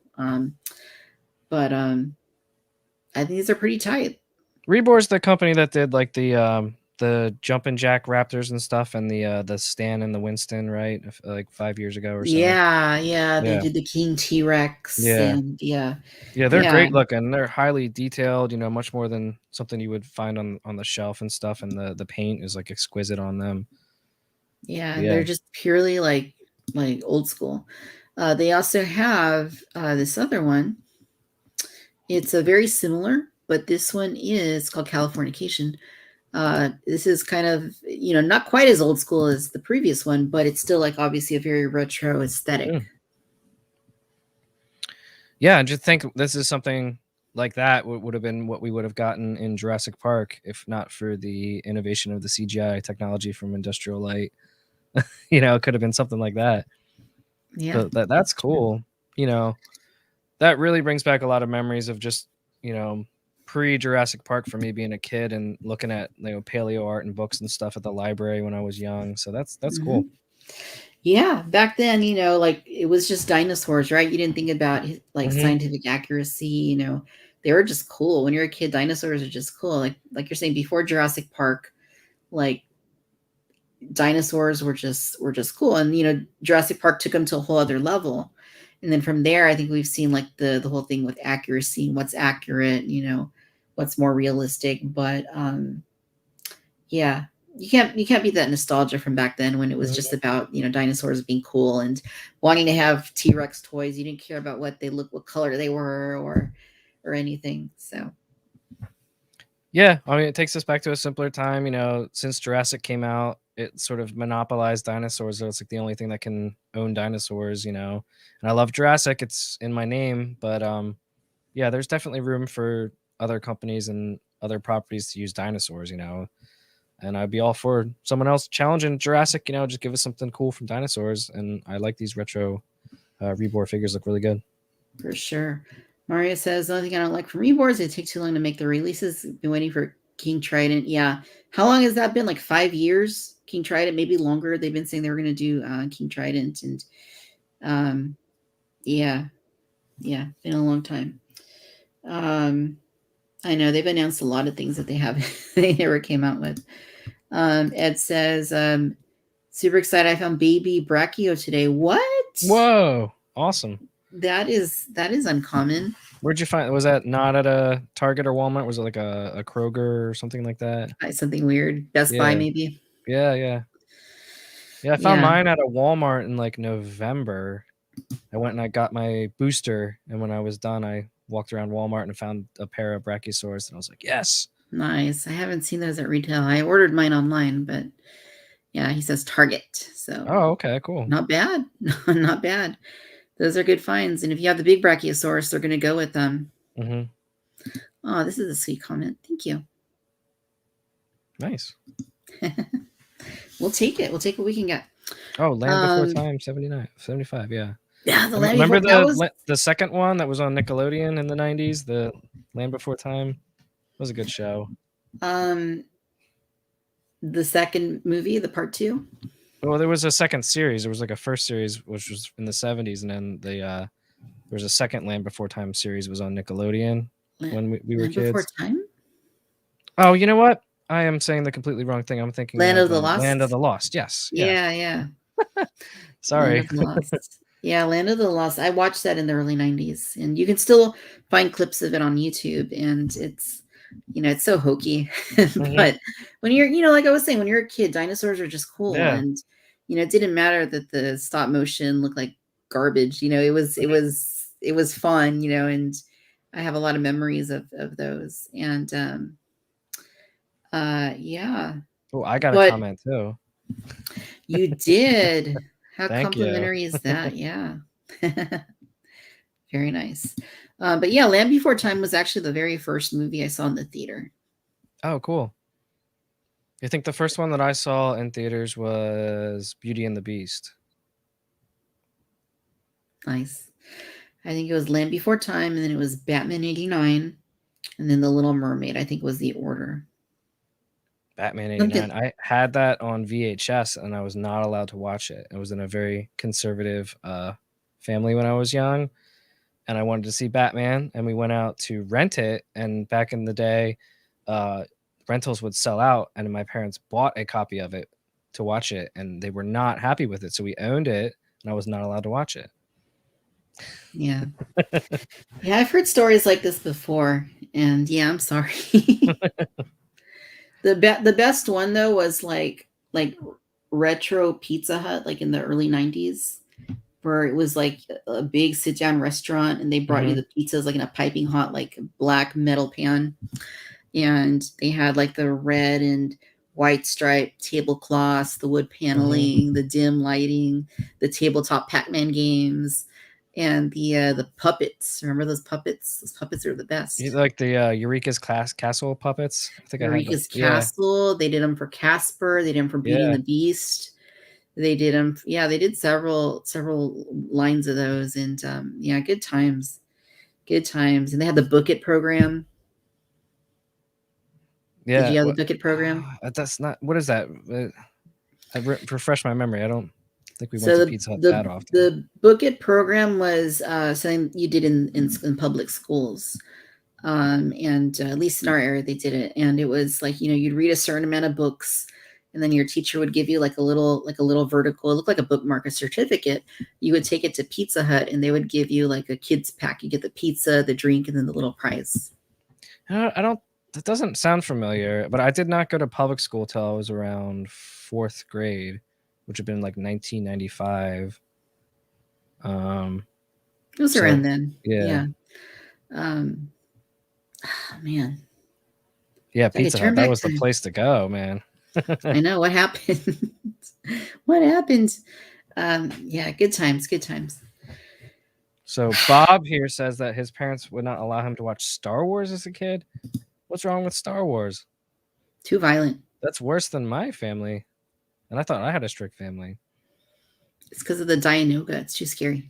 But I think these are pretty tight. Rebor's the company that did like the Jumpin' Jack Raptors and stuff, and the Stan and the Winston, right? Like 5 years ago or so. Yeah, they Yeah. did the King T-Rex, Yeah. and yeah, Yeah, they're yeah, great looking. They're highly detailed, much more than something you would find on the shelf and stuff, and the paint is like exquisite on them. Yeah, and Yeah. they're just purely like old school. They also have this other one. It's a very similar, but this one is called Californication. This is kind of, not quite as old school as the previous one, but it's still like obviously a very retro aesthetic. Mm. Yeah, and just think this is something like that would have been what we would have gotten in Jurassic Park if not for the innovation of the CGI technology from Industrial Light. It could have been something like that. Yeah, But that's that's true. cool. You know, that really brings back a lot of memories of just, you know, pre Jurassic Park for me being a kid and looking at, paleo art and books and stuff at the library when I was young. So that's Hmm. cool. Yeah, back then, like it was just dinosaurs, right? You didn't think about like Hmm. scientific accuracy, they were just cool. When you're a kid, dinosaurs are just cool. Like you're saying before Jurassic Park, like dinosaurs were just cool. And Jurassic Park took them to a whole other level. And then from there, I think we've seen like the whole thing with accuracy and what's accurate, what's more realistic. But yeah, you can't beat that nostalgia from back then when it was just Hmm. about dinosaurs being cool and wanting to have T-Rex toys. You didn't care about what they look, what color they were, or anything. So Yeah, I mean, it takes us back to a simpler time. Since Jurassic came out, it sort of monopolized dinosaurs. So it's like the only thing that can own dinosaurs. And I love Jurassic; it's in my name. But yeah, there's definitely room for other companies and other properties to use dinosaurs. And I'd be all for someone else challenging Jurassic. Just give us something cool from dinosaurs. And I like these retro reborn figures; look really good. for sure. Mario says the only thing I don't like from reboards, they take too long to make the releases. Been waiting for King Trident. Yeah, how long has that been? Like 5 years. King Trident, maybe longer. They've been saying they were going to do King Trident, and um, yeah, yeah, been a long time. Um, I know they've announced a lot of things that they have they never came out with. Ed says, super excited. I found baby Brachio today. What? Whoa! Awesome. That is uncommon. Where'd you find? Was that not at a Target or Walmart? Was it like a Kroger or something like that? Something weird. Best Buy, Yeah, maybe. yeah, yeah, yeah. I found Yeah, mine at a Walmart in like November. I went and I got my booster, and when I was done, I walked around Walmart and found a pair of Brachiosaurus, and I was like, yes. nice. I haven't seen those at retail. I ordered mine online, but yeah, he says Target. So Oh, okay, cool. not bad. Not bad. Those are good finds. And if you have the big Brachiosaurus, they're going to go with them. Hmm. Oh, this is a sweet comment. Thank you. Nice. We'll take it. We'll take what we can get. Oh, Land Before Um, Time, 79, 75. Yeah. yeah, the Land Remember Before that was the second one that was on Nickelodeon in the 90s, the Land Before Time? It was a good show. um the second movie, the part two. Well, there was a second series. There was like a first series, which was in the 70s, and then there was a second Land Before Time series. It was on Nickelodeon Land, when we were Land Before kids. Time. Oh, you know what? I am saying the completely wrong thing. I'm thinking Land of of the Land of Lost. the Lost. Yes. Yeah. Yeah, yeah. Land Sorry. of the Lost. Yeah, Land of the Lost. I watched that in the early 90s, and you can still find clips of it on YouTube, and it's so hokey. Hmm. But when you're, like I was saying, when you're a kid, dinosaurs are just cool, Yeah. and it didn't matter that the stop motion looked like garbage. It was fun, and I have a lot of memories of those. And yeah. Oh, I got a But comment too. you did. How Thank you. complimentary is that? Yeah. Very nice. But yeah, Land Before Time was actually the very first movie I saw in the theater. Oh, cool. I think the first one that I saw in theaters was Beauty and the Beast. Nice. I think it was Land Before Time, and then it was Batman 89, and then The Little Mermaid, I think was the order. Batman 89. Something. I had that on VHS and I was not allowed to watch it. I was in a very conservative family when I was young and I wanted to see Batman and we went out to rent it. And back in the day, uh, rentals would sell out and my parents bought a copy of it to watch it and they were not happy with it. So we owned it and I was not allowed to watch it. Yeah. Yeah, I've heard stories like this before, and yeah, I'm sorry. The best one though was like retro Pizza Hut, like in the early 90s, where it was like a big sit down restaurant and they brought you Mhm. the pizzas like in a piping hot, like black metal pan. And they had like the red and white striped tablecloths, the wood Mhm. paneling, the dim lighting, the tabletop Pac-Man games, and the puppets. Remember those puppets? Those puppets are the You best. like the, Eureka's class Castle puppets? I think I had the Eureka's yeah, Castle. They did them for Casper. They did them for Beauty and yeah, the Beast. They did them. Yeah, they did several lines of those, and yeah, good times, good times. And they had the Book It program. Did yeah, you have the what Book It program? that's not what is that? Refresh my memory, I don't think we went to So Pizza Hut that the often. the Book It program was something you did in public schools, and at least in our area they did it. And it was like, you'd read a certain amount of books, and then your teacher would give you like a little vertical. It looked like a bookmark, a certificate. You would take it to Pizza Hut, and they would give you like a kids pack. You get the pizza, the drink, and then the little prize. I don't that doesn't sound familiar, but I did not go to public school till I was around 4th grade, which had been, like, 1995. Um, It was around so then, yeah. yeah. um Man, Yeah, if I could Pizza turn Hut, that back was the time. place to go, man. I know what happened. What happened? Yeah, good times, good times. So Bob here says that his parents would not allow him to watch Star Wars as a kid. What's wrong with Star Wars? Too violent. That's worse than my family, and I thought I had a strict family. It's because of the Dianoga. It's too scary.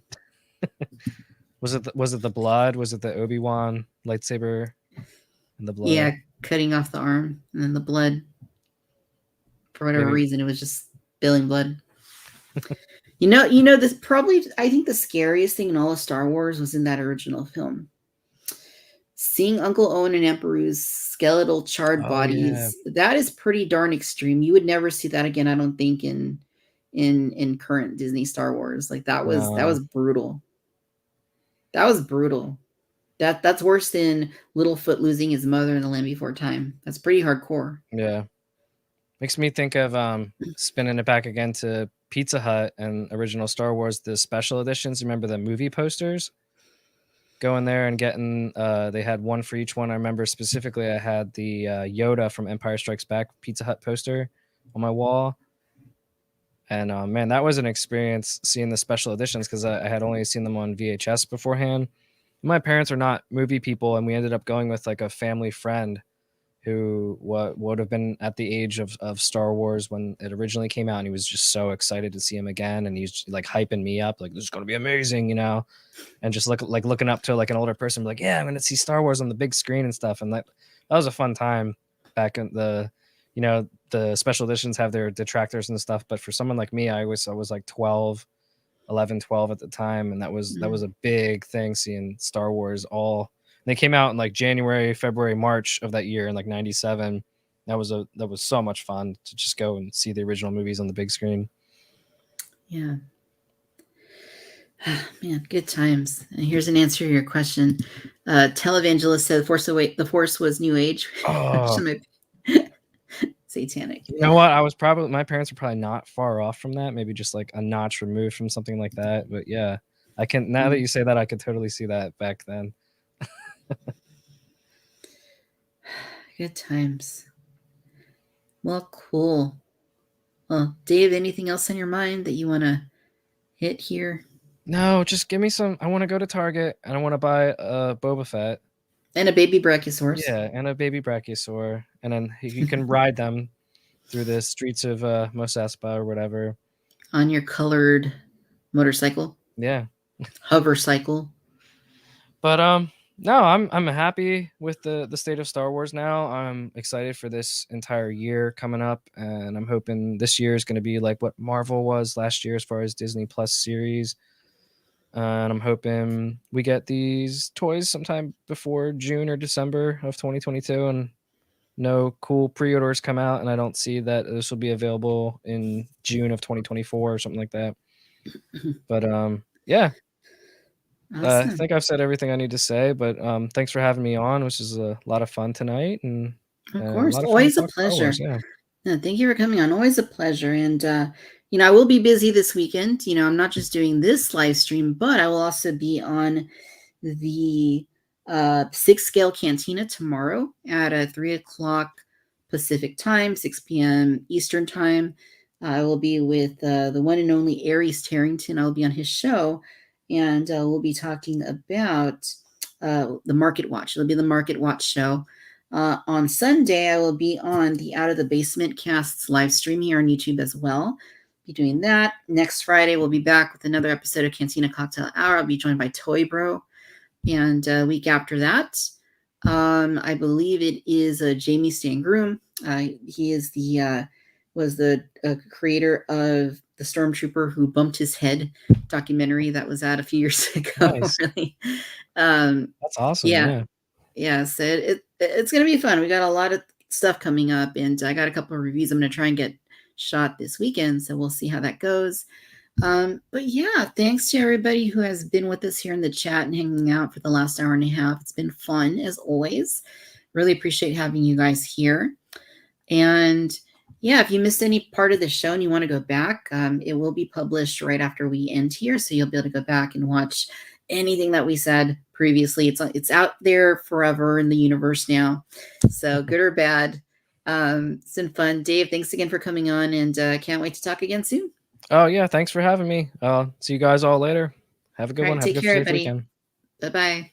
Was it the blood? Was it the Obi-Wan lightsaber and the Yeah, blood? cutting off the arm and then the blood. For whatever Maybe reason, it was just spilling blood. This probably, I think the scariest thing in all of Star Wars was in that original film. Seeing Uncle Owen and Aunt Beru's skeletal charred Oh, yeah. bodies, that is pretty darn extreme. You would never see that again, I don't think, in current Disney Star Wars. Like that was No. brutal. That was brutal. That's worse than Littlefoot losing his mother in The Land Before Time. That's pretty hardcore. Yeah. Makes me think of, spinning it back again to Pizza Hut and original Star Wars, the special editions. Remember the movie posters? Going there and getting, they had one for each one. I remember specifically I had the, Yoda from Empire Strikes Back Pizza Hut poster on my wall. And, man, that was an experience seeing the special editions 'cause I had only seen them on VHS beforehand. My parents are not movie people, and we ended up going with, like, a family friend who would have been at the age of Star Wars when it originally came out, and he was just so excited to see him again, and he's, like, hyping me up, like, "This is gonna be amazing," and just looking up to, like, an older person, like, "Yeah, I'm gonna see Star Wars on the big screen and stuff," and that was a fun time back in the special editions have their detractors and stuff, but for someone like me, I was, like, 12, 11, 12 at the time, and that was Mm, a big thing seeing Star Wars all they came out in, like, January, February, March of that year in, like, '97. That was so much fun to just go and see the original movies on the big screen. yeah. Man, good times. And here's an answer to your question. Televangelist said the Force was New Age. Oh, Satanic. you know what? My parents were probably not far off from that, maybe just, like, a notch removed from something like that, but yeah, I can now that Mm, you say that, I could totally see that back then. good times. Well, cool. Well, Dave, anything else on your mind that you want to hit here? No, just give me some I wanna go to Target, and I wanna buy a Boba Fett. And a baby brachiosaurus Yeah, and a baby brachiosaur, and then you can ride them through the streets of, Mos Espa or whatever. on your colored motorcycle, Yeah. hover cycle. But, no, I'm happy with the state of Star Wars now. I'm excited for this entire year coming up, and I'm hoping this year is gonna be like what Marvel was last year as far as Disney Plus series, and I'm hoping we get these toys sometime before June or December of 2022, and no cool pre-orders come out, and I don't see that this will be available in June of 2024 or something like that. But, yeah, I Awesome. think I've said everything I need to say, but, thanks for having me on, which is a lot of fun tonight, and Of a course. lot of fun to Always a talk Star Wars, pleasure. yeah. No, thank you for coming on. Always a pleasure. And, I will be busy this weekend. I'm not just doing this live stream, but I will also be on the six scale Cantina tomorrow at 3 o'clock Pacific time, 6 p.m. Eastern time. I will be with the one and only Aries Tarrington. I will be on his show, and we'll be talking about the Market Watch. It'll be the Market Watch show. On Sunday, I will be on the Out of the Basement Casts live stream here on YouTube as well. Be doing that. Next Friday, we'll be back with another episode of Cantina Cocktail Hour. I'll be joined by Toy Bro. And a week after that, I believe it is Jamie Stangroom. He is was the creator of the Stormtrooper who bumped his head documentary that was out a few years ago. Nice. Really, That's awesome. yeah, Yeah. yeah. So it's gonna be fun. We got a lot of stuff coming up, and I got a couple of reviews I'm gonna try and get shot this weekend. So we'll see how that goes. But yeah, thanks to everybody who has been with us here in the chat and hanging out for the last hour and a half. It's been fun as always. Really appreciate having you guys here. And yeah, if you missed any part of the show and you want to go back, it will be published right after we end here. So you'll be able to go back and watch anything that we said previously. It's out there forever in the universe now. So good or bad. It's been fun. Dave, thanks again for coming on, and can't wait to talk again soon. Oh yeah, thanks for having me. See you guys all later. Have a good All one. right, Have a take good care, safe everybody. weekend. Bye-bye.